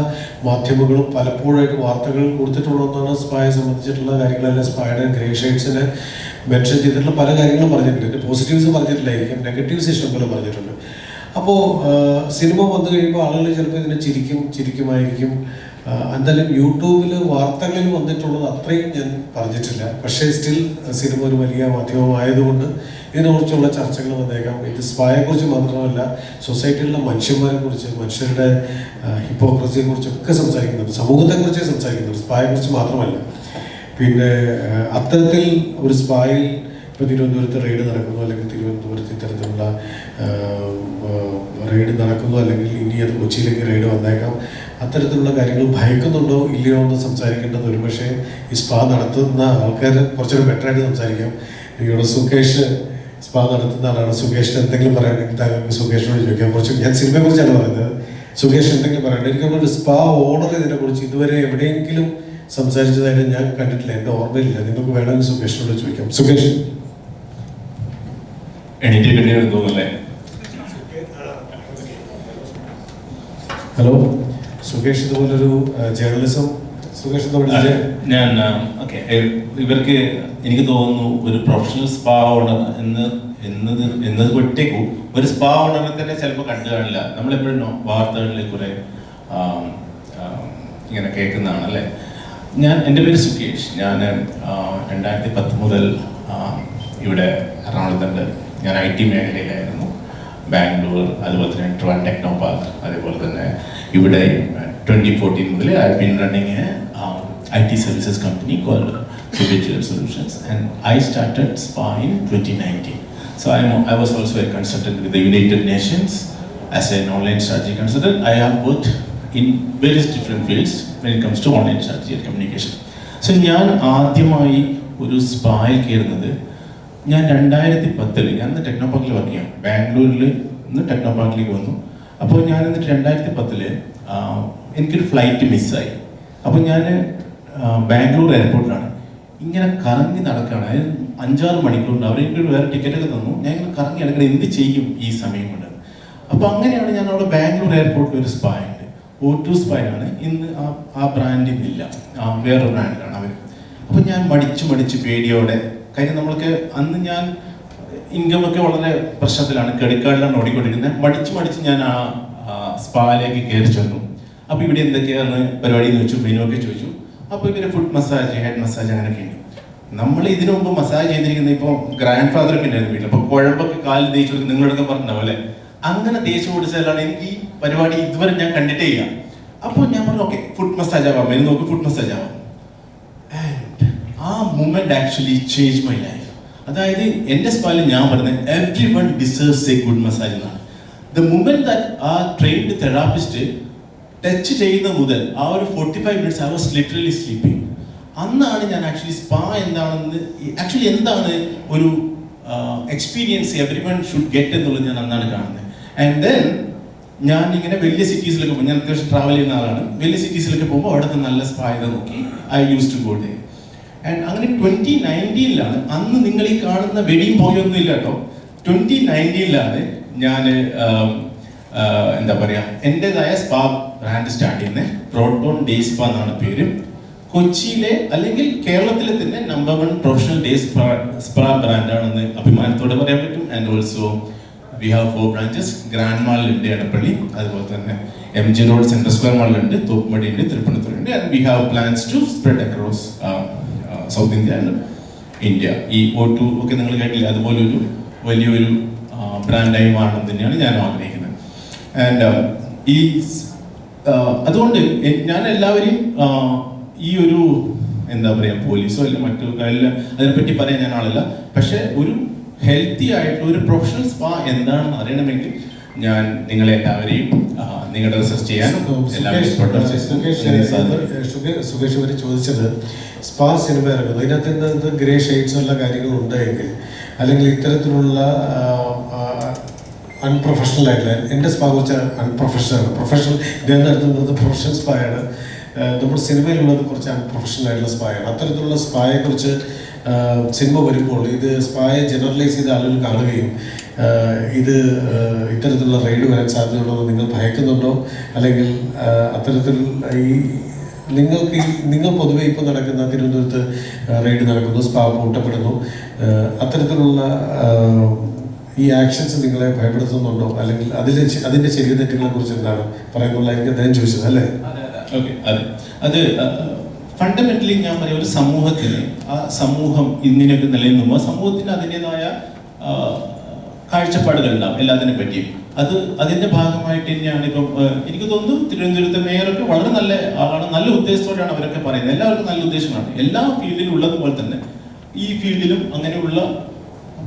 മാധ്യമങ്ങളും പലപ്പോഴായിട്ട് വാർത്തകൾ കൊടുത്തിട്ടുള്ളതാണ് സ്പായെ സംബന്ധിച്ചിട്ടുള്ള കാര്യങ്ങളെല്ലാം. സ്പായുടെ ഗ്രേ ഷെയ്ഡ്സിനെ മെൻഷൻ ചെയ്തിട്ടുള്ള പല കാര്യങ്ങളും പറഞ്ഞിട്ടുണ്ട്. എൻ്റെ പോസിറ്റീവ്സ് പറഞ്ഞിട്ടില്ലായിരിക്കും, നെഗറ്റീവ്സ് ഇഷ്ടംപോലെ പറഞ്ഞിട്ടുണ്ട്. അപ്പോൾ സിനിമ വന്നു കഴിയുമ്പോൾ ആളുകൾ ചിലപ്പോൾ ഇതിനെ ചിരിക്കുമായിരിക്കും. എന്തായാലും യൂട്യൂബിൽ വാർത്തകളിൽ വന്നിട്ടുള്ളത് അത്രയും ഞാൻ പറഞ്ഞിട്ടില്ല. പക്ഷേ സ്റ്റിൽ സിനിമ ഒരു വലിയ മാധ്യമമായതുകൊണ്ട് ഇതിനെക്കുറിച്ചുള്ള ചർച്ചകൾ വന്നേക്കാം. ഇത് സ്പായെക്കുറിച്ച് മാത്രമല്ല, സൊസൈറ്റിയിലുള്ള മനുഷ്യന്മാരെക്കുറിച്ച്, മനുഷ്യരുടെ ഹിപ്പോക്രസിയെക്കുറിച്ചൊക്കെ സംസാരിക്കുന്നുണ്ട്, സമൂഹത്തെക്കുറിച്ചേ സംസാരിക്കുന്നുണ്ട്, സ്പായെക്കുറിച്ച് മാത്രമല്ല. പിന്നെ അത്തരത്തിൽ ഒരു സ്പായിൽ ഇപ്പോൾ തിരുവനന്തപുരത്ത് റെയ്ഡ് നടക്കുന്നു, അല്ലെങ്കിൽ തിരുവനന്തപുരത്ത് ഇത്തരത്തിലുള്ള റെയ്ഡ് നടക്കുന്നു, അല്ലെങ്കിൽ ഇനി അത് കൊച്ചിയിലേക്ക് റെയ്ഡ് വന്നേക്കാം. അത്തരത്തിലുള്ള കാര്യങ്ങൾ ഭയക്കുന്നുണ്ടോ ഇല്ലയോ എന്ന് സംസാരിക്കേണ്ടത് ഒരുപക്ഷെ ഈ സ്പാ നടത്തുന്ന ആൾക്കാർ കുറച്ചുകൂടി ബെറ്ററായിട്ട് സംസാരിക്കാം. ഇവിടെ സുകേഷ് സ്പാ നടത്തുന്ന ആളാണ്. സുകേഷിന് എന്തെങ്കിലും പറയാനെങ്കിൽ താങ്കൾക്ക് സുകേഷിനോട് ചോദിക്കാം. ഞാൻ സിനിമയെക്കുറിച്ചാണ് പറയുന്നത്. സുകേഷ് എന്തെങ്കിലും പറയണ്ട. എനിക്കൊരു സ്പാ ഓർഡർ ചെയ്തതിനെക്കുറിച്ച് ഇതുവരെ എവിടെയെങ്കിലും സംസാരിച്ചതായിട്ട് ഞാൻ കണ്ടിട്ടില്ല, എൻ്റെ ഓർമ്മയിലില്ല. നിങ്ങൾക്ക് വേണമെങ്കിൽ സുകേഷിനോട് ചോദിക്കാം. സുകേഷ് എണീറ്റ് തോന്നല്ലേ? ഹലോ സുകേഷ്, ഇതുപോലൊരു ജേർണലിസം സുകേഷ് ഞാൻ ഓക്കെ. ഇവർക്ക് എനിക്ക് തോന്നുന്നു ഒരു പ്രൊഫഷണൽ സ്പാ ഓണർ എന്നത് ഒറ്റയ്ക്കും ഒരു സ്പാ ഓണറിനെ തന്നെ ചിലപ്പോൾ കണ്ടു കാണില്ല. നമ്മളെപ്പോഴും വാർത്തകളിൽ കുറെ ഇങ്ങനെ കേൾക്കുന്നതാണ് അല്ലേ. എൻ്റെ പേര് സുകേഷ്. ഞാൻ 2010 മുതൽ ഇവിടെ എറണാകുളത്തുണ്ട്. ഞാൻ IT മേഖലയിലായിരുന്നു. ബാംഗ്ലൂർ, അതുപോലെ തന്നെ ട്രിവാൻഡ്രം ടെക്നോ പാർക്ക്, അതേപോലെ തന്നെ ഇവിടെ 2014 മുതൽ I been running A IT services company called Digital Solutions, and I started SPA in 2019. So I was also a consultant with the United Nations as an online strategy consultant. I have worked in various different fields when it comes to online strategy and communication. So ഞാൻ ആദ്യമായി ഒരു സ്പായിൽ കയറുന്നത് ഞാൻ 2010 ഞാൻ techno പാർക്കിൽ work ചെയ്യാം. ബാംഗ്ലൂരിൽ നിന്ന് ടെക്നോ പാർക്കിലേക്ക് വന്നു. അപ്പോൾ ഞാൻ എന്നിട്ട് 2010 എനിക്കൊരു ഫ്ലൈറ്റ് മിസ്സായി. അപ്പോൾ ഞാൻ ബാംഗ്ലൂർ എയർപോർട്ടിലാണ് ഇങ്ങനെ കറങ്ങി നടക്കുകയാണ്. അതായത് 5-6 മണിക്കൂറുണ്ട്. അവർ എനിക്കൊരു വേറെ ടിക്കറ്റൊക്കെ തന്നു. ഞാൻ ഇങ്ങനെ കറങ്ങി നടക്കണം, എന്ത് ചെയ്യും ഈ സമയം കൊണ്ട്. അപ്പോൾ അങ്ങനെയാണ് ഞാൻ അവിടെ ബാംഗ്ലൂർ എയർപോർട്ടിൽ ഒരു സ്പാ ഉണ്ട്, O2 സ്പായാണ്. ഇന്ന് ആ ബ്രാൻഡ് ഇന്നില്ല, വേറൊരു ബ്രാൻഡിലാണ് അവർ. അപ്പോൾ ഞാൻ മടിച്ച് പേടിയോടെ, കാര്യം നമ്മൾക്ക് അന്ന് ഞാൻ ഇൻകമൊക്കെ വളരെ പ്രശ്നത്തിലാണ്, ക്രെഡിറ്റ് കാർഡിലാണ് ഓടിക്കൊണ്ടിരിക്കുന്നത്. മടിച്ച് ഞാൻ ആ സ്പായിലേക്ക് കയറി ചെന്നു. അപ്പോൾ ഇവിടെ എന്തൊക്കെയാണ് പരിപാടി എന്ന് ചോദിച്ചു, മെനു ഒക്കെ ചോദിച്ചു. അപ്പോൾ ഇവര് ഫുഡ് മസാജ്, ഹെഡ് മസാജ് അങ്ങനെയൊക്കെ ഉണ്ട്. നമ്മൾ ഇതിനു മുമ്പ് മസാജ് ചെയ്തിരിക്കുന്നത് ഇപ്പോൾ ഗ്രാൻഡ് ഫാദറൊക്കെ ഉണ്ടായിരുന്നു വീട്ടിൽ. അപ്പോൾ കുഴമ്പൊക്കെ കാലിൽ തേച്ച് കൊടുക്കും, നിങ്ങളൊക്കെ പറഞ്ഞിട്ടുണ്ടാവും അല്ലേ. അങ്ങനെ തേച്ച് കൊടുത്താലാണ് എനിക്ക് ഈ പരിപാടി ഇതുവരെ ഞാൻ കണ്ടിട്ടേ ഇല്ല. അപ്പോൾ ഞാൻ പറഞ്ഞു ഓക്കെ ഫുഡ് മസാജ് ആവാം, മെനു നോക്കി ഫുഡ് മസാജ് ആവാം. ആൻഡ് ആ moment actually change my life. അതായത് എൻ്റെ സ്പായിൽ ഞാൻ പറഞ്ഞത് every one deserves A good massage എന്നാണ്. ദ മൂമെന്റ് ദാറ്റ് ആ ട്രെയിൻഡ് തെറാപ്പിസ്റ്റ് ടച്ച് ചെയ്യുന്ന മുതൽ ആ ഒരു 45 minutes I was literally sleeping. അന്നാണ് ഞാൻ ആക്ച്വലി സ്പാ എന്താണെന്ന്, ആക്ച്വലി എന്താണ് ഒരു experience every one should get എന്നുള്ളത് ഞാൻ അന്നാണ് കാണുന്നത്. ആൻഡ് ദെൻ ഞാൻ ഇങ്ങനെ വലിയ സിറ്റീസിലൊക്കെ പോകും, ഞാൻ അത്യാവശ്യം ട്രാവൽ ചെയ്യുന്ന ആളാണ്. വലിയ സിറ്റീസിലൊക്കെ പോകുമ്പോൾ അവിടുത്തെ നല്ല സ്പാ ഇത് നോക്കി I use to go day. And അങ്ങനെ 2019 അന്ന് നിങ്ങൾ ഈ കാണുന്ന വെടിയും പോയൊന്നും ഇല്ല കേട്ടോ. 2019 ഞാൻ എന്താ പറയുക എൻ്റെതായ സ്പാ ബ്രാൻഡ് സ്റ്റാർട്ട് ചെയ്യുന്നത്. പ്രോട്ടോൺ ഡേ സ്പാ എന്നാണ് പേര്. കൊച്ചിയിലെ അല്ലെങ്കിൽ കേരളത്തിലെ തന്നെ നമ്പർ 1 പ്രൊഫഷണൽ ഡേ സ്പാ ബ്രാൻഡാണെന്ന് അഭിമാനത്തോടെ പറയാൻ പറ്റും. And also we have 4 branches. Grand മാളിലുണ്ട് എടപ്പള്ളി, അതുപോലെ തന്നെ MG റോഡ് സെൻട്രൽ സ്ക്വയർ മാളിലുണ്ട്, തോപ്പുമടിയുണ്ട്, തൃപ്പൂണിത്തുറയുണ്ട്. And we have plans to spread across south India and India. ഈ O2 ഒക്കെ നിങ്ങൾ കേട്ടില്ല, അതുപോലെ ഒരു വലിയൊരു ബ്രാൻഡായി മാറണം തന്നെയാണ് ഞാൻ ആഗ്രഹിക്കുന്നത്. ആൻഡ് ഈ അതുകൊണ്ട് ഞാൻ എല്ലാവരെയും ഈ ഒരു എന്താ പറയുക പോലീസോ അല്ല മറ്റു അതിനെപ്പറ്റി പറയാൻ ഞാൻ ആളല്ല. പക്ഷെ ഒരു ഹെൽത്തി ആയിട്ടുള്ള ഒരു പ്രൊഫഷണൽ സ്പാ എന്താണെന്ന് അറിയണമെങ്കിൽ ഞാൻ നിങ്ങളെ എല്ലാവരെയും നിങ്ങളുടെ റിസർച്ച് ചെയ്യാൻ സുകേഷ് വരെ ചോദിച്ചത് സ്പാ സിനിമ ഇറങ്ങുന്നു, ഇതിനകത്ത് ഗ്രേ ഷെയ്ഡ്സ് ഉള്ള കാര്യങ്ങൾ ഉണ്ടെങ്കിൽ അല്ലെങ്കിൽ ഇത്തരത്തിലുള്ള അൺപ്രൊഫഷണൽ ആയിട്ടുള്ള എൻ്റെ സ്പാ കുറച്ച് അൺപ്രൊഫഷണലാണ്. പ്രൊഫഷണൽ ഇദ്ദേഹം നടത്തുന്നത് പ്രൊഫഷണൽ സ്പായാണ്. നമ്മൾ സിനിമയിലുള്ളത് കുറച്ച് അൺപ്രൊഫഷണൽ ആയിട്ടുള്ള സ്പായാണ്. അത്തരത്തിലുള്ള സ്പായെ കുറിച്ച് സിനിമ വരുമ്പോൾ ഇത് സ്പായെ ജനറലൈസ് ചെയ്ത ആളുകൾ കാണുകയും ഇത് ഇത്തരത്തിലുള്ള റെയ്ഡ് വരാൻ സാധ്യതയുണ്ടോ എന്ന് നിങ്ങൾ ഭയക്കുന്നുണ്ടോ? അല്ലെങ്കിൽ അത്തരത്തിൽ നിങ്ങൾ പൊതുവെ ഇപ്പോൾ നടക്കുന്ന തിരുവനന്തപുരത്ത് റെയ്ഡ് നടക്കുന്നു, സ്പാ പൂട്ടപ്പെടുന്നു, അത്തരത്തിലുള്ള ഈ ആക്ഷൻസ് നിങ്ങളെ ഭയപ്പെടുത്തുന്നുണ്ടോ? അല്ലെങ്കിൽ അതിൻ്റെ ശരി തെറ്റുകളെ കുറിച്ച് എന്താണ് പറയുന്നുള്ള എനിക്ക് അദ്ദേഹം ചോദിച്ചത് അല്ലേ? ഓക്കെ, അത് ഫണ്ടമെന്റലി ഞാൻ പറയാം, ഒരു സമൂഹത്തിന് ആ സമൂഹം ഇങ്ങനെയൊക്കെ നിലനിൽക്കുമ്പോൾ സമൂഹത്തിന് അതിൻ്റെതായ കാഴ്ചപ്പാടുകൾ ഉണ്ടാവും എല്ലാത്തിനെ പറ്റിയും. അതിന്റെ ഭാഗമായിട്ട് തന്നെയാണ് ഇപ്പം എനിക്ക് തോന്നുന്നു തിരുവനന്തപുരത്തെ മേയറൊക്കെ വളരെ നല്ല ആളാണ്, നല്ല ഉദ്ദേശത്തോടെയാണ് അവരൊക്കെ പറയുന്നത്. എല്ലാവർക്കും നല്ല ഉദ്ദേശമാണ്. എല്ലാ ഫീൽഡിലും ഉള്ളതുപോലെ തന്നെ ഈ ഫീൽഡിലും അങ്ങനെയുള്ള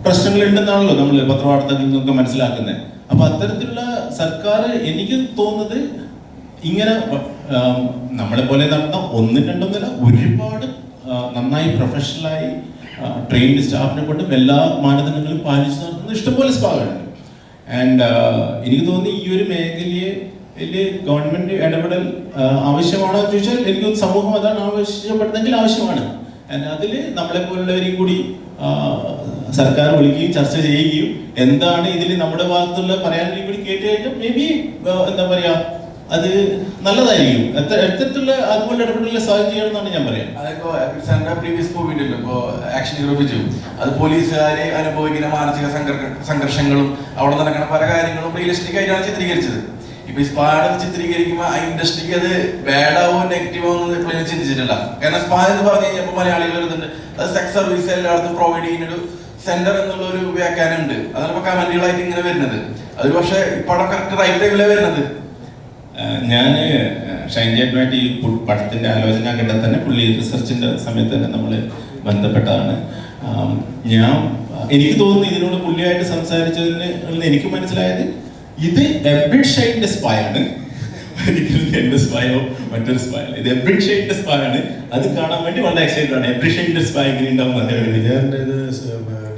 പ്രശ്നങ്ങൾ ഉണ്ടെന്നാണല്ലോ നമ്മൾ പത്രവാർത്തകളിൽ നിന്നൊക്കെ മനസ്സിലാക്കുന്നത്. അപ്പൊ അത്തരത്തിലുള്ള സർക്കാർ എനിക്ക് തോന്നുന്നത് ഇങ്ങനെ നമ്മളെ പോലെ നടന്ന ഒന്നും രണ്ടൊന്നല്ല, ഒരുപാട് നന്നായി പ്രൊഫഷണലായി ട്രെയിൻഡ് സ്റ്റാഫിനെ കൊണ്ടും എല്ലാ മാനദണ്ഡങ്ങളും പാലിച്ച് നടത്തുന്ന ഇഷ്ടംപോലെ സ്പാകളുണ്ട്. ആൻഡ് എനിക്ക് തോന്നുന്നു ഈ ഒരു മേഖലയിൽ ഗവൺമെന്റ് ഇടപെടൽ ആവശ്യമാണോ എന്ന് ചോദിച്ചാൽ എനിക്ക് തോന്നുന്നു സമൂഹം അതാണ് ആവശ്യപ്പെടുന്നെങ്കിൽ ആവശ്യമാണ്. ആൻഡ് അതിൽ നമ്മളെ പോലുള്ളവരെയും കൂടി സർക്കാർ വിളിക്കുകയും ചർച്ച ചെയ്യുകയും എന്താണ് ഇതിൽ നമ്മുടെ ഭാഗത്തുള്ള പറയാനും കൂടി കേട്ട് കഴിഞ്ഞാൽ മേ ബി എന്താ പറയാ അത് നല്ലതായിരിക്കും. എത്തരത്തിലുള്ള അതുപോലെ ഇടപെടലുള്ള സാധ്യത ചെയ്യണമെന്നാണ് ഞാൻ പറയാം. അതിപ്പോ പ്രീവിയസ് മൂവിണ്ടല്ലോ ഇപ്പോ ആക്ഷൻ ഹീറോ ബിജു, അത് പോലീസുകാരെ അനുഭവിക്കുന്ന മാനസിക സംഘർഷങ്ങളും അവിടെ നടക്കുന്ന പല കാര്യങ്ങളും റിയലിസ്റ്റിക് ആയിട്ടാണ് ചിത്രീകരിച്ചത്. ഇപ്പൊ ഈ സ്പാഡ് ചിത്രീകരിക്കുമ്പോൾ ആ ഇൻഡസ്ട്രിക്ക് അത് ബാഡാവോ നെഗറ്റീവോ എന്ന് എപ്പോഴും ചിന്തിച്ചിട്ടില്ല. കാരണം സ്പാ എന്ന് പറഞ്ഞു കഴിഞ്ഞപ്പോൾ മലയാളികൾ വരുന്നുണ്ട്, അത് സെക്സ് സർവീസ് എല്ലായിടത്തും പ്രൊവൈഡ് ചെയ്യുന്ന ഒരു സെന്റർ എന്നുള്ള ഒരു വ്യാഖ്യാനം ഉണ്ട്. അതാണ് ഇപ്പൊ കമന്റുകളായിട്ട് ഇങ്ങനെ വരുന്നത്. അത് പക്ഷേ പടം കറക്റ്റ് റൈറ്റ് ടൈമിലാണ് വരുന്നത്. ഞാൻ ഷൈൻജേറ്റുമായിട്ട് ഈ പടത്തിന്റെ ആലോചന ഘട്ടത്തിൽ തന്നെ പുള്ളി റിസർച്ചിന്റെ സമയത്ത് തന്നെ നമ്മൾ ബന്ധപ്പെട്ടതാണ്. എനിക്ക് തോന്നുന്നു ഇതിനോട് പുള്ളിയായിട്ട് സംസാരിച്ചതിന് എനിക്ക് മനസ്സിലായത് ഇത് എബ്രിഡ് ഷൈൻ്റെ സ്പായാണ്, ഒരിക്കലും എന്റെ സ്പായോ മറ്റൊരു സ്പായല്ല. ഇത് എബ്രിഡ് ഷൈൻ്റെ സ്പായാണ്. അത് കാണാൻ വേണ്ടി വളരെ എക്സൈറ്റഡ് ആണ്. എബ്രിഡ് ഷൈൻ്റെ സ്പാ എങ്ങനെ ഉണ്ടാവും. ഞാൻ ഇത്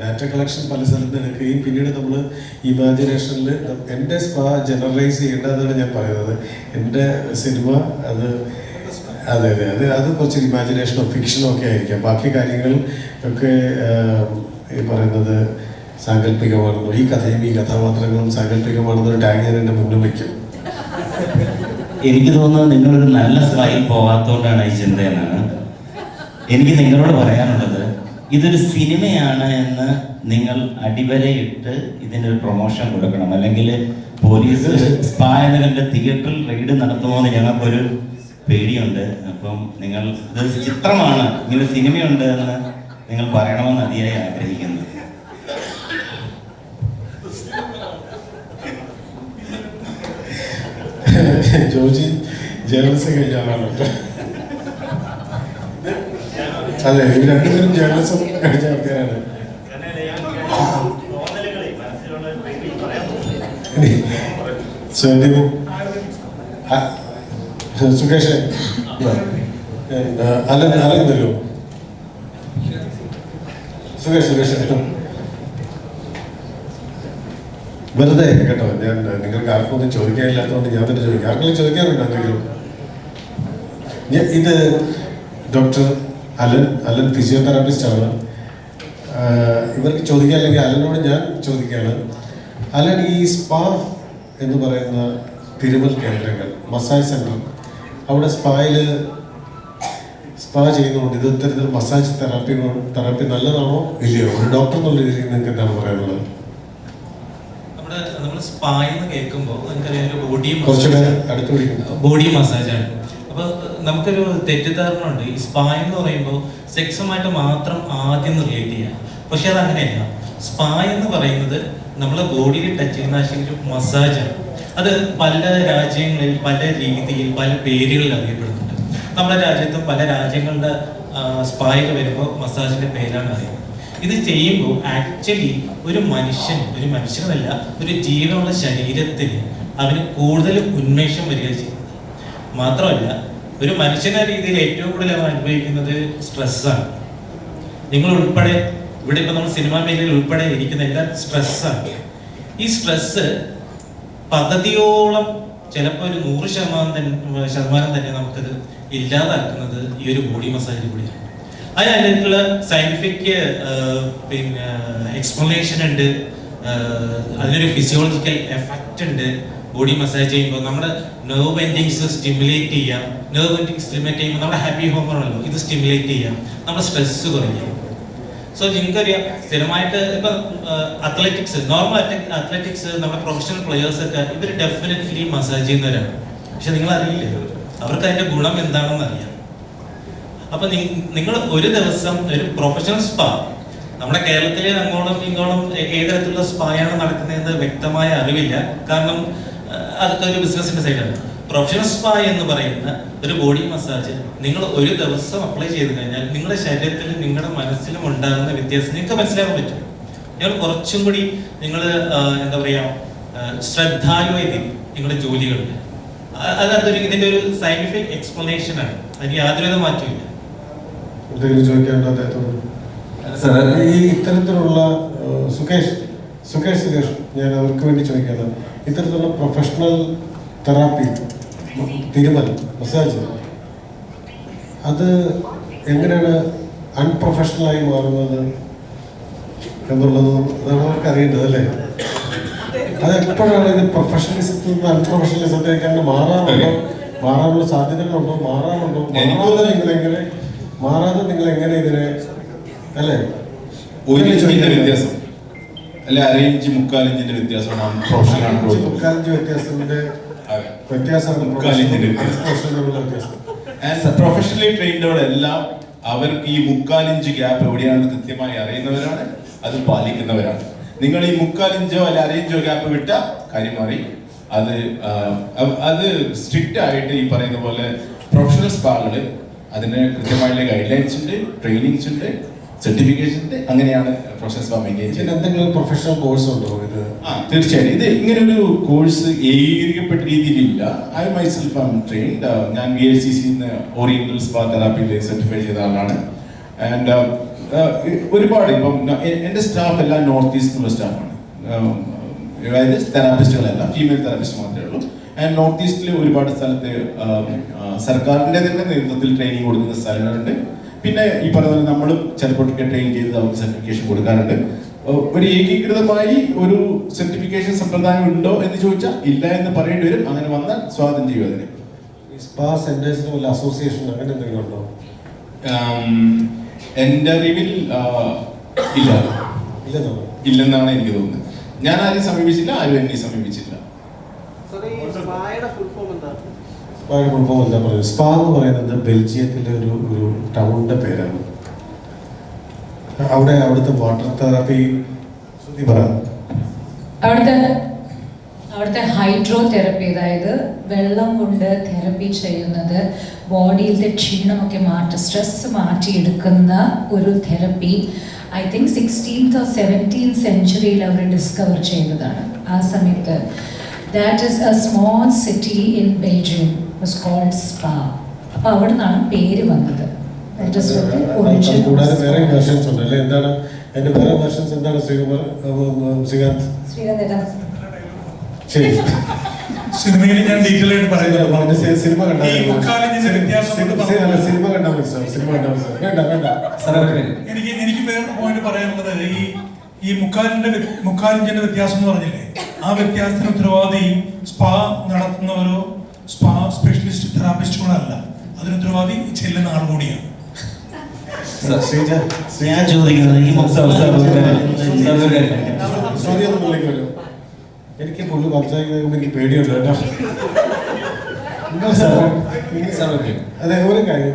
ഡാറ്റ കളക്ഷൻ പല സ്ഥലത്ത് എടുക്കുകയും പിന്നീട് നമ്മൾ ഇമാജിനേഷനിൽ എൻ്റെ സ്പാ ജനറലൈസ് ചെയ്യേണ്ടതെന്നാണ് ഞാൻ പറയുന്നത്. എൻ്റെ സിനിമ അത് അതെ അത് കുറച്ച് ഇമാജിനേഷനോ ഫിക്ഷനോ ഒക്കെ ആയിരിക്കാം. ബാക്കി കാര്യങ്ങൾ ഒക്കെ ഈ പറയുന്നത് സാങ്കല്പികമാണെന്നോ ഈ കഥയും ഈ കഥാപാത്രങ്ങളും സാങ്കല്പികമാണെന്നൊരു ടാഗ് ഞാൻ എൻ്റെ മുന്നിൽ വയ്ക്കും. എനിക്ക് തോന്നുന്നത് നിങ്ങളൊരു നല്ല സ്പായിൽ പോകാത്തതുകൊണ്ടാണ് ഈ ചിന്തയെന്നാണ് എനിക്ക് നിങ്ങളോട് പറയാനുള്ളത്. ഇതൊരു സിനിമയാണ് എന്ന് നിങ്ങൾ അടിവരയിട്ട് ഇതിനൊരു പ്രൊമോഷൻ കൊടുക്കണം. അല്ലെങ്കിൽ പോലീസ് സ്പാ എന്ന് കണ്ട് തിയേറ്ററിൽ റെയ്ഡ് നടത്തുമോ എന്ന് ഞങ്ങൾക്കൊരു പേടിയുണ്ട്. അപ്പം നിങ്ങൾ ഇത് ചിത്രമാണ്, ഇങ്ങനെ സിനിമയുണ്ട് എന്ന് നിങ്ങൾ പറയണമെന്ന് അതിയായി ആഗ്രഹിക്കുന്നു. ജോജി ജേർണലിസം കഴിഞ്ഞ ആളാണ്. അതെ, ഇവർ രണ്ടുപേരും ജേർണലിസം കഴിഞ്ഞ ആൾക്കാരാണ്. സുഖേഷ് അലൻ വരുമോ? സുഖേഷ് വെറുതെ കേട്ടോ, ഞാൻ നിങ്ങൾക്ക് ആർക്കും ഒന്നും ചോദിക്കാനില്ലാത്തതുകൊണ്ട് ഞാൻ തന്നെ ചോദിക്കാം. ആർക്കെങ്കിലും ചോദിക്കാനുണ്ടോ എന്തെങ്കിലും? ഇത് ഡോക്ടർ അലൻ ഫിസിയോതെറാപ്പിസ്റ്റ് ആണ്. ഇവർക്ക് ചോദിക്കാൻ, അല്ലെങ്കിൽ അലനോട് ഞാൻ ചോദിക്കുകയാണ്. അലൻ, ഈ സ്പാ എന്ന് പറയുന്ന തിരുമൽ കേന്ദ്രങ്ങൾ, മസാജ് സെൻറ്റർ, അവിടെ സ്പാ ചെയ്യുന്നതുകൊണ്ട് ഇത് ഇത്തരത്തിൽ മസാജ് തെറാപ്പി നല്ലതാണോ ഇല്ലയോ? ഒരു ഡോക്ടർ എന്നുള്ള രീതിയിൽ നിങ്ങൾക്ക് എന്താണ് പറയാനുള്ളത്? നമ്മൾ സ്പാ എന്ന് കേൾക്കുമ്പോൾ നമുക്കറിയാം ഒരു ബോഡി മസാജാണ്. അപ്പോൾ നമുക്കൊരു തെറ്റിദ്ധാരണ ഉണ്ട്, ഈ സ്പാ എന്ന് പറയുമ്പോൾ സെക്സുമായിട്ട് മാത്രം ആദ്യം റിലേറ്റ് ചെയ്യാം. പക്ഷെ അത് അങ്ങനെയല്ല. സ്പാ എന്ന് പറയുന്നത് നമ്മളെ ബോഡിയിൽ ടച്ച് ചെയ്യുന്ന ഒരു മസാജാണ്. അത് പല രാജ്യങ്ങളിൽ പല രീതിയിൽ പല പേരുകളിൽ അറിയപ്പെടുന്നുണ്ട്. നമ്മുടെ രാജ്യത്തും പല രാജ്യങ്ങളുടെ സ്പായിൽ വരുമ്പോൾ മസാജിന്റെ പേരാണ് അറിയുന്നത്. ഇത് ചെയ്യുമ്പോൾ ആക്ച്വലി ഒരു മനുഷ്യനല്ല, ഒരു ജീവനുള്ള ശരീരത്തിന് അവന് കൂടുതൽ ഉന്മേഷം വരിക ചെയ്യുന്നത്. മാത്രമല്ല, ഒരു മനുഷ്യന്റെ രീതിയിൽ ഏറ്റവും കൂടുതൽ അവൻ അനുഭവിക്കുന്നത് സ്ട്രെസ്സാണ്. നിങ്ങൾ ഉൾപ്പെടെ ഇവിടെ ഇപ്പൊ നമ്മൾ സിനിമാ മേഖലയിൽ ഉൾപ്പെടെ ഇരിക്കുന്ന എല്ലാം സ്ട്രെസ്സാണ്. ഈ സ്ട്രെസ് പകുതിയോളം, ചിലപ്പോൾ ഒരു 100% തന്നെ നമുക്കത് ഇല്ലാതാക്കുന്നത് ഈ ഒരു ബോഡി മസാജ് കൂടിയാണ്. അതിനുള്ള സയന്റിഫിക് പിന്നെ എക്സ്പ്ലനേഷൻ ഉണ്ട്, അതിനൊരു ഫിസിയോളജിക്കൽ എഫക്റ്റ് ഉണ്ട്. ബോഡി മസാജ് ചെയ്യുമ്പോൾ നമ്മുടെ നെർവ് എൻഡിങ്സ് സ്റ്റിമുലേറ്റ് ചെയ്യാം. നെർവ് എൻഡിങ് സ്റ്റിമുലേറ്റ് ചെയ്യുമ്പോൾ നമ്മുടെ ഹാപ്പി ഹോർമോണല്ലോ ഇത് സ്റ്റിമുലേറ്റ് ചെയ്യാം, നമ്മുടെ സ്ട്രെസ് കുറയ്ക്കാം. സോ നിങ്ങൾക്കറിയാം സ്ഥിരമായിട്ട് ഇപ്പം അത്ലറ്റിക്സ്, നോർമൽ അത്ലറ്റിക്സ് നമ്മുടെ പ്രൊഫഷണൽ പ്ലെയേഴ്സ് ഒക്കെ ഇവർ ഡെഫിനറ്റ്ലി മസാജ് ചെയ്യുന്നവരാണ്. പക്ഷെ നിങ്ങൾ അറിയില്ലേ, അവർക്ക് അതിന്റെ ഗുണം എന്താണെന്ന് അറിയാം. അപ്പൊ നിങ്ങൾ ഒരു ദിവസം ഒരു പ്രൊഫഷണൽ സ്പാ, നമ്മുടെ കേരളത്തിലെ അങ്ങോളം ഇങ്ങോളം ഏത് തരത്തിലുള്ള സ്പായാണ് നടക്കുന്നതെന്ന് വ്യക്തമായ അറിവില്ല. കാരണം അതൊക്കെ ഒരു ബിസിനസിന്റെ സൈഡാണ്. പ്രൊഫഷണൽ സ്പാ എന്ന് പറയുന്ന ഒരു ബോഡി മസാജ് നിങ്ങൾ ഒരു ദിവസം അപ്ലൈ ചെയ്ത് കഴിഞ്ഞാൽ നിങ്ങളുടെ ശരീരത്തിലും നിങ്ങളുടെ മനസ്സിലും ഉണ്ടാകുന്ന വ്യത്യാസം നിങ്ങൾക്ക് മനസ്സിലാക്കാൻ പറ്റും. നിങ്ങൾ കുറച്ചും കൂടി നിങ്ങൾ എന്താ പറയാ ശ്രദ്ധാലുവായി നിങ്ങളുടെ ജോലികളിൽ. അതൊരു ഇതിന്റെ ഒരു സയന്റിഫിക് എക്സ്പ്ലനേഷൻ ആണ്, അതിന് യാതൊരുവിധ മാറ്റമില്ല. ഈ ഇത്തരത്തിലുള്ള സുകേഷ് ഞാൻ അവർക്ക് വേണ്ടി ചോദിക്കുന്നത്, ഇത്തരത്തിലുള്ള പ്രൊഫഷണൽ തെറാപ്പി, തിരുമൽ, മസാജ്, അത് എങ്ങനെയാണ് അൺപ്രൊഫഷണലായി മാറുന്നത് എന്നുള്ളത് നമുക്ക് അറിയേണ്ടത് അല്ലേ? അത് എപ്പോഴാണ് ഇത് പ്രൊഫഷണലിസത്തിൽ നിന്ന് അൺപ്രൊഫഷണലിസത്തിലേക്ക് അങ്ങനെ മാറാനുള്ള സാധ്യതകളുണ്ടോ? മാറാതെ നിങ്ങൾ എങ്ങനെ ഇതിനെ അല്ലേ വ്യത്യാസം അല്ലെ? അരയിഞ്ച് മുക്കാലിഞ്ചിന്റെ വ്യത്യാസമാണ് പ്രൊഫഷണൽ. മുക്കാലിഞ്ച് വ്യത്യാസത്തിന്റെ പ്രൊഫഷണലി ട്രെയിൻഡോടെല്ലാം അവർക്ക് ഈ 3/4 ഇഞ്ച് ഗ്യാപ്പ് എവിടെയാണെന്ന് കൃത്യമായി അറിയുന്നവരാണ്, അത് പാലിക്കുന്നവരാണ്. നിങ്ങൾ ഈ 3/4 ഇഞ്ചോ അല്ലെ 1/2 ഇഞ്ചോ ഗ്യാപ്പ് വിട്ട കാര്യം മാറി. അത് സ്ട്രിക്റ്റ് ആയിട്ട് ഈ പറയുന്ന പോലെ പ്രൊഫഷണൽ സ്പാകള് അതിന് കൃത്യമായിട്ടുള്ള ഗൈഡ് ലൈൻസ് ഉണ്ട്, ട്രെയിനിങ്സ് ഉണ്ട്, സർട്ടിഫിക്കേഷൻ ഉണ്ട്. അങ്ങനെയാണ് പ്രൊഫഷണൽ സ്പാ മെയിൻറ്റെയിൻ ചെയ്യുന്നത്. എന്തെങ്കിലും പ്രൊഫഷണൽ കോഴ്സ് ഉണ്ടോ ഇത്? തീർച്ചയായും ഇത് ഇങ്ങനൊരു കോഴ്സ് ഏകീകരിക്കപ്പെട്ട രീതിയിലില്ല. I myself am trained. ഞാൻ VLCC ഓറിയന്റൽ സ്പാ തെറാപ്പിയിൽ സർട്ടിഫൈ ചെയ്ത ആളാണ്. ആൻഡ് ഒരുപാട് ഇപ്പം എൻ്റെ സ്റ്റാഫ് എല്ലാം നോർത്ത് ഈസ്റ്റിലുള്ള സ്റ്റാഫാണ്. അതായത് തെറാപ്പിസ്റ്റുകളെല്ലാം ഫീമെയിൽ തെറാപ്പിസ്റ്റ് മാത്രമേ ഉള്ളൂ. ആൻഡ് നോർത്ത് ഈസ്റ്റിൽ ഒരുപാട് സ്ഥലത്ത് സർക്കാരിൻ്റെ തന്നെ നേതൃത്വത്തിൽ ട്രെയിനിങ് കൊടുക്കുന്ന സ്ഥലങ്ങളുണ്ട്. പിന്നെ ഈ പറഞ്ഞ നമ്മളും ചിലപ്പോൾ ട്രെയിൻ ചെയ്ത് അവർക്ക് സർട്ടിഫിക്കേഷൻ കൊടുക്കാറുണ്ട്. ഒരു ഏകീകൃതമായി ഒരു സർട്ടിഫിക്കേഷൻ സമ്പ്രദായം ഉണ്ടോ എന്ന് ചോദിച്ചാൽ ഇല്ല എന്ന് പറയേണ്ടി വരും. അങ്ങനെ വന്നാൽ സ്വാഗതം ചെയ്യും. അതിന് സ്പാ സെന്റേഴ്സിന് വല്ല അസോസിയേഷൻ അങ്ങനെ എന്തെങ്കിലും ഉണ്ടോ? എൻ്റെ അറിവിൽ ഇല്ലെന്നാണ് എനിക്ക് തോന്നുന്നത്. ഞാൻ ആരെയും സമീപിച്ചില്ല, ആരും എന്നെ സമീപിച്ചില്ല. സ്പാ എന്ന് പറയുന്നത് ബെൽജിയത്തിലെ ഒരു ടൗണിന്റെ പേരാണ്. അവിടുത്തെ വാട്ടർ തെറാപ്പി അവിടുത്തെ ഹൈഡ്രോ തെറപ്പി, അതായത് വെള്ളം കൊണ്ട് തെറപ്പി ചെയ്യുന്നത് ബോഡിയിലത്തെ ക്ഷീണമൊക്കെ മാറ്റി സ്ട്രെസ് മാറ്റിയെടുക്കുന്ന ഒരു therapy. I think 16th or 17th സെഞ്ച്വറിയിൽ അവർ ഡിസ്കവർ ചെയ്തതാണ്. ആ സമയത്ത് that is a small city in Belgium was called spa. അപ്പോൾ അവിടെ നിന്നാണ് പേര് വന്നത്. കൂടാതെ വേറെ വെർഷൻസ് ഉണ്ട് അല്ലേ? എന്താണ് അതിന്റെ വേറെ വെർഷൻസ് എന്താണ്? ശ്രീകാന്ത് സിനിമയിൽ ഞാൻ ഡീറ്റെയിൽ ആയിട്ട് പറയുന്നത് സിനിമ കണ്ടാൽ എനിക്ക് വേറെ പോയിന്റ് പറയാനുള്ളത്, ഈ മുക്കാലിഞ്ചിന്റെ വ്യത്യാസം എന്ന് പറഞ്ഞില്ലേ, ആ വ്യത്യാസത്തിന് ഉത്തരവാദി സ്പാ നടത്തുന്നവരോ സ്പാ സ്പെഷ്യലിസ്റ്റ് തെറാപ്പിസ്റ്റുകളല്ല, അതിന് ഉത്തരവാദി ചെല്ലുന്ന ആൾ കൂടിയാണ്. ഞാൻ ചോദിക്കുന്നത് എനിക്ക് പുള്ളി സംസാരിക്കുന്ന എനിക്ക് പേടിയുണ്ട് കേട്ടോ. അതെ, ഒരു കാര്യം,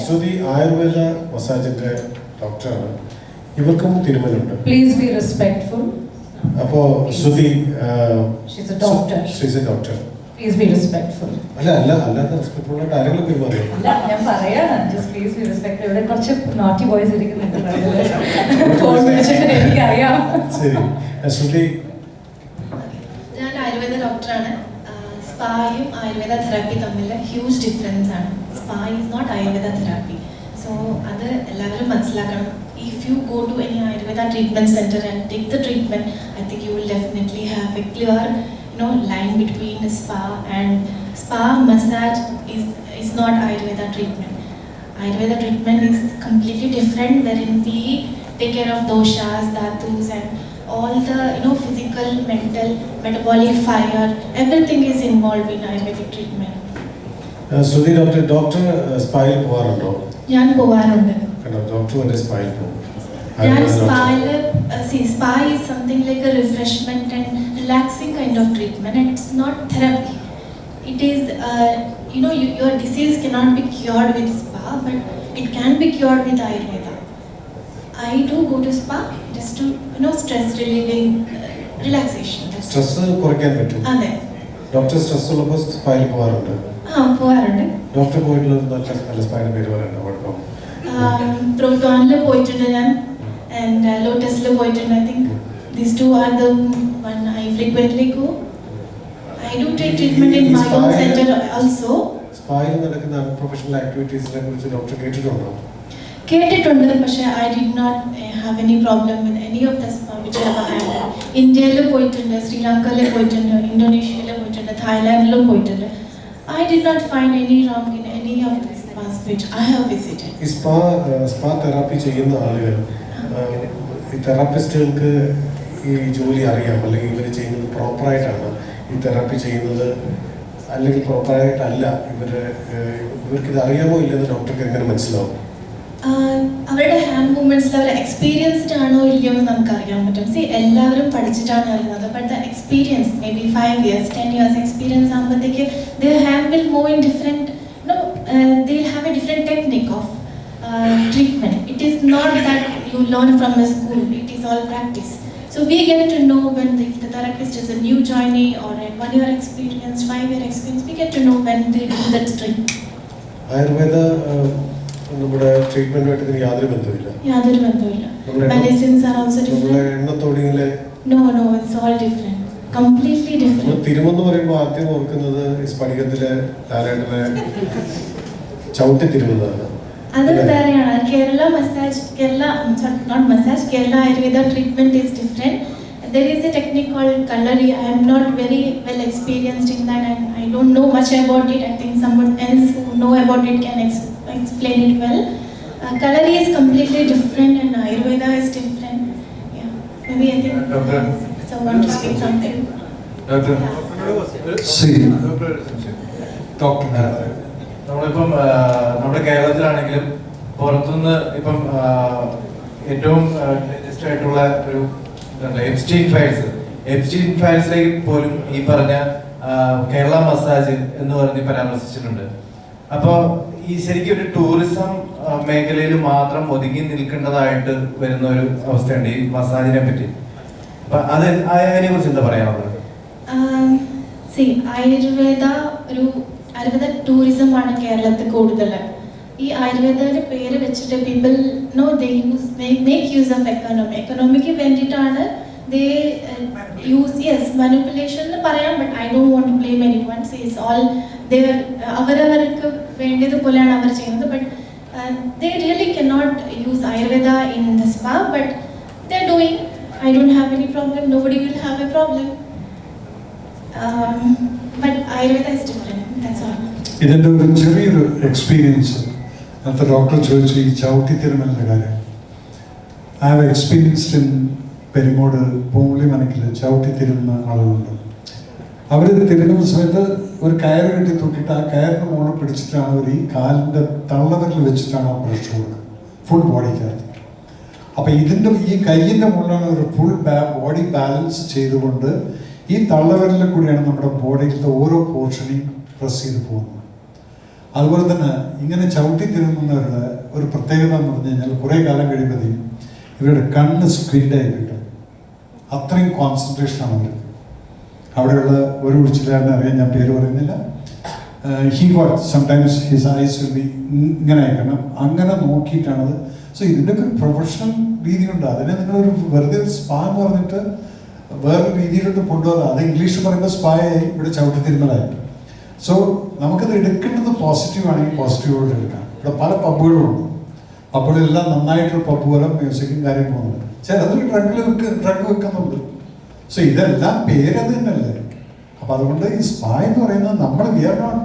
ശ്രുതി ആയുർവേദ മസാജിന്റെ ഡോക്ടറാണ്. ഇവർക്കും തിരുമലുണ്ട്. Please be respectful. അപ്പോ Shruthi she's a doctor. Please be respectful. അല്ലാതെ റെസ്പെക്ട്ഫുൾ ആയിട്ട് ആരെങ്കിലും പെരുമാറിയോ? അല്ല, ഞാൻ പറയാണ്, just please be respectful. ഇവിടെ കുറച്ച് naughty boys ഇരിക്കുന്നുണ്ട്. ഫോൺ വിളിച്ചിട്ട് എനിക്കറിയാം. ശരി, ശ്രുതി. ഞാൻ ആയുർവേദ ഡോക്ടറാണ്. സ്പായും ആയുർവേദ തെറാപ്പി തമ്മിൽ ഹ്യൂജ് ഡിഫറൻസ് ആണ്. Spa is not Ayurveda therapy. So അത് എല്ലാവരും മനസ്സിലാക്കണം. If you go to any Ayurveda treatment center and take the treatment, I think you will definitely have a clear line between spa and Spa massage is not Ayurveda treatment. Ayurveda treatment is completely different, wherein we take care of doshas, dhatus, and all the physical, mental, metabolic fire. Everything is involved in Ayurvedic treatment. Shruthi doctor സ്പായിൽ പോകാറുണ്ടോ? ഞാൻ പോവാറുണ്ട്. Doctor വരെ സ്പായിൽ പോകും. ഞാൻ സ്പായിൽ spa is something like a refreshment and relaxing kind of treatment, and it's not therapy. It is your disease cannot be cured with spa, but it can be cured with Ayurveda. I do go to spa just to stress relieving, relaxation. Stress കുറയ്ക്കാൻ പറ്റും. അതെ. Doctor stress ഉള്ളപ്പോൾ സ്പായിൽ പോകാറുണ്ട്. പോകാറുണ്ട്. Doctor പോയിട്ടുള്ള നല്ല സ്പായുടെ പേര് പറയുന്നത് കുഴപ്പം? പ്രോട്ടോണിൽ പോയിട്ടുണ്ട് ഞാൻ, and ലോട്ടസിൽ പോയിട്ടുണ്ട്. I think these two are the one I frequently go. I do take treatment in my own center also. സ്പായിൽ നടക്കുന്ന പ്രൊഫഷണൽ ആക്ടിവിറ്റീസിനെ കുറിച്ച് ഡോക്ടർ കേട്ടിട്ടുണ്ടോ? കേട്ടിട്ടുണ്ട്, പക്ഷേ I did not have any problem with any of the spa which I have had. ഇന്ത്യയിൽ പോയിട്ടുണ്ട്, ശ്രീലങ്കയിൽ പോയിട്ടുണ്ട്, ഇന്തോനേഷ്യയിൽ പോയിട്ടുണ്ട്, തായ്ലാൻഡിലും പോയിട്ടുണ്ട്. I did not find any wrong in any of the spas which I have visited. ഈ സ്പാ തെറാപ്പി ചെയ്യുന്ന ആളുകൾ, ഈ തെറാപ്പിസ്റ്റുകൾക്ക് ഈ ജോലി അറിയാം, അല്ലെങ്കിൽ ഇവർ ചെയ്യുന്നത് പ്രോപ്പറായിട്ടാണ് ഈ തെറാപ്പി ചെയ്യുന്നത്, അല്ലെങ്കിൽ പ്രോപ്പറായിട്ടല്ല ഇവർക്കിത് അറിയാമോ ഇല്ലെന്ന് ഡോക്ടർക്ക് എങ്ങനെ മനസ്സിലാവും? അവരുടെ ഹാൻഡ് മൂവ്മെന്റ്സിൽ അവർ എക്സ്പീരിയൻസ്ഡ് ആണോ ഇല്ലയോ എന്ന് നമുക്ക് അറിയാൻ പറ്റും. എല്ലാവരും പഠിച്ചിട്ടാണ് അറിയുന്നത്, but the experience may be 5 years 10 years experience ആകുമ്പോഴത്തേക്ക് their hand will move in different, they'll have a different technique of treatment. It is not that you learn from a school, it is all practice. So we get to know when if the therapist is a new joinee or a 1-year experience, 5-year experience, we get to know when they do that treatment. Ayurveda നമ്മുടെ ട്രീറ്റ്മെന്റുമായിട്ട് ഇതിന് യാതൊരു ബന്ധമില്ല. യാതൊരു ബന്ധമില്ല. Medicines are also different. നമ്മുടെ എണ്ണത്തോടിയിലെ No, it's all different. Completely different. തിരുമെന്ന് പറയുമ്പോൾ ആദ്യം ഓർക്കുന്നത് സ്ഫടികത്തിലെ ലാലേട്ടനെ ചവിട്ടി തിരുമെന്നാണ്. അത് വേറെയാണ്. Kerala Ayurveda treatment is different. There is a technique called Kalari. I am not very well experienced in that, and I don't know much about it. I think someone else who know about it can explain it well. Kalari is completely different, and Ayurveda is different. Yeah, maybe I think someone to speak something. നമ്മളിപ്പം നമ്മുടെ കേരളത്തിലാണെങ്കിലും പുറത്തുനിന്ന് ഇപ്പം ഏറ്റവും latest ആയിട്ടുള്ള ഒരു Epstein ഫയൽസിലേക്ക് പോലും ഈ പറഞ്ഞ കേരള മസാജ് എന്ന് പറഞ്ഞ് പരാമർശിച്ചിട്ടുണ്ട്. അപ്പോൾ ഈ ശരിക്കും ഒരു ടൂറിസം മേഖലയിൽ മാത്രം ഒതുങ്ങി നിൽക്കേണ്ടതായിട്ട് വരുന്ന ഒരു അവസ്ഥയുണ്ട് ഈ മസാജിനെ പറ്റി. അപ്പൊ അതിനെ കുറിച്ച് എന്താ പറയാനുള്ളത്? ആയുർവേദ ടൂറിസം ആണ് കേരളത്തിൽ കൂടുതൽ. ഈ ആയുർവേദയുടെ പേര് വെച്ചിട്ട് people make use of economic വേണ്ടിയിട്ടാണ് മാനിപ്പുലേഷൻ എന്ന് പറയാം. But I don't want to blame anyone. It's all അവരവർക്ക് വേണ്ടതുപോലെയാണ് അവർ ചെയ്യുന്നത്. But they really cannot use Ayurveda in the spa, but they're doing. I don't have any problem. Nobody will have a problem. But Ayurveda is different. That's all. ഇതിൻ്റെ ഒരു ചെറിയൊരു experience അന്നത്തെ doctor ചോദിച്ചു ഈ ചവിട്ടി തിരുമലിൻ്റെ കാര്യം. I have experienced in Peringode Poonkuli മനക്കിൽ ചവിട്ടി തിരുമുന്ന ആളുകളുണ്ട്. അവർ തിരുമുന്ന സമയത്ത് ഒരു കയറ് കെട്ടി തൂക്കിയിട്ട് ആ കയറിന് മുകളിൽ പിടിച്ചിട്ടാണ് അവർ ഈ കാലിൻ്റെ തള്ളവിരൽ വെച്ചിട്ടാണ് ആ പ്രഷർ കൊടുക്കുന്നത് ഫുൾ ബോഡിക്കകത്ത്. അപ്പം ഇതിൻ്റെ ഈ കയ്യിൻ്റെ മുകളിലാണ് ഒരു ഫുൾ ബോഡി ബാലൻസ് ചെയ്തുകൊണ്ട് ഈ തള്ളവിരലിൽ കൂടിയാണ് നമ്മുടെ ബോഡിയിലത്തെ ഓരോ പോർഷനെയും പ്രസ് ചെയ്ത് പോകുന്നത്. അതുപോലെ തന്നെ ഇങ്ങനെ ചവിട്ടി തിരുമുന്നവരുടെ ഒരു പ്രത്യേകത എന്ന് പറഞ്ഞു കഴിഞ്ഞാൽ കുറേ കാലം കഴിയുമ്പോഴത്തേക്കും ഇവരുടെ കണ്ണ് സ്ക്വിഡായി കിട്ടും. അത്രയും കോൺസെൻട്രേഷനാണ് അവർക്ക്. അവിടെയുള്ള ഒരു ഉച്ചിലാരനെ അറിയാൻ ഞാൻ പേര് പറയുന്നില്ല. He got sometimes his eyes will be ഇങ്ങനെ അയക്കണം, അങ്ങനെ നോക്കിയിട്ടാണത്. സോ ഇതിൻ്റെയൊക്കെ ഒരു പ്രൊഫഷണൽ രീതിയുണ്ട്. അതിനെ നിങ്ങളൊരു വെറുതെ സ്പാ എന്ന് പറഞ്ഞിട്ട് വേറൊരു രീതിയിലോട്ട് കൊണ്ടുവരാം. അത് ഇംഗ്ലീഷ് പറയുമ്പോൾ സ്പായായി, ഇവിടെ ചവിട്ടി തിരുമലായി. സോ നമുക്കത് എടുക്കേണ്ടത് പോസിറ്റീവ് ആണെങ്കിൽ പോസിറ്റീവോട് എടുക്കാം. ഇവിടെ പല പബ്ബുകളുണ്ട്. പബ്ബുകളെല്ലാം നന്നായിട്ടൊരു പബ്ബ് പോലെ മ്യൂസിക്കും കാര്യം പോകുന്നുണ്ട്. ചിലത് ഡ്രഗ് വെക്കുന്നുണ്ട്. സോ ഇതെല്ലാം പേരത് തന്നെയല്ലേ. അപ്പോൾ അതുകൊണ്ട് ഈ സ്പാ എന്ന് പറയുന്നത് നമ്മൾ we are not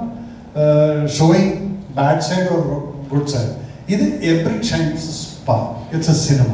showing bad side or good side. ഇത് every shines spa, it's a cinema.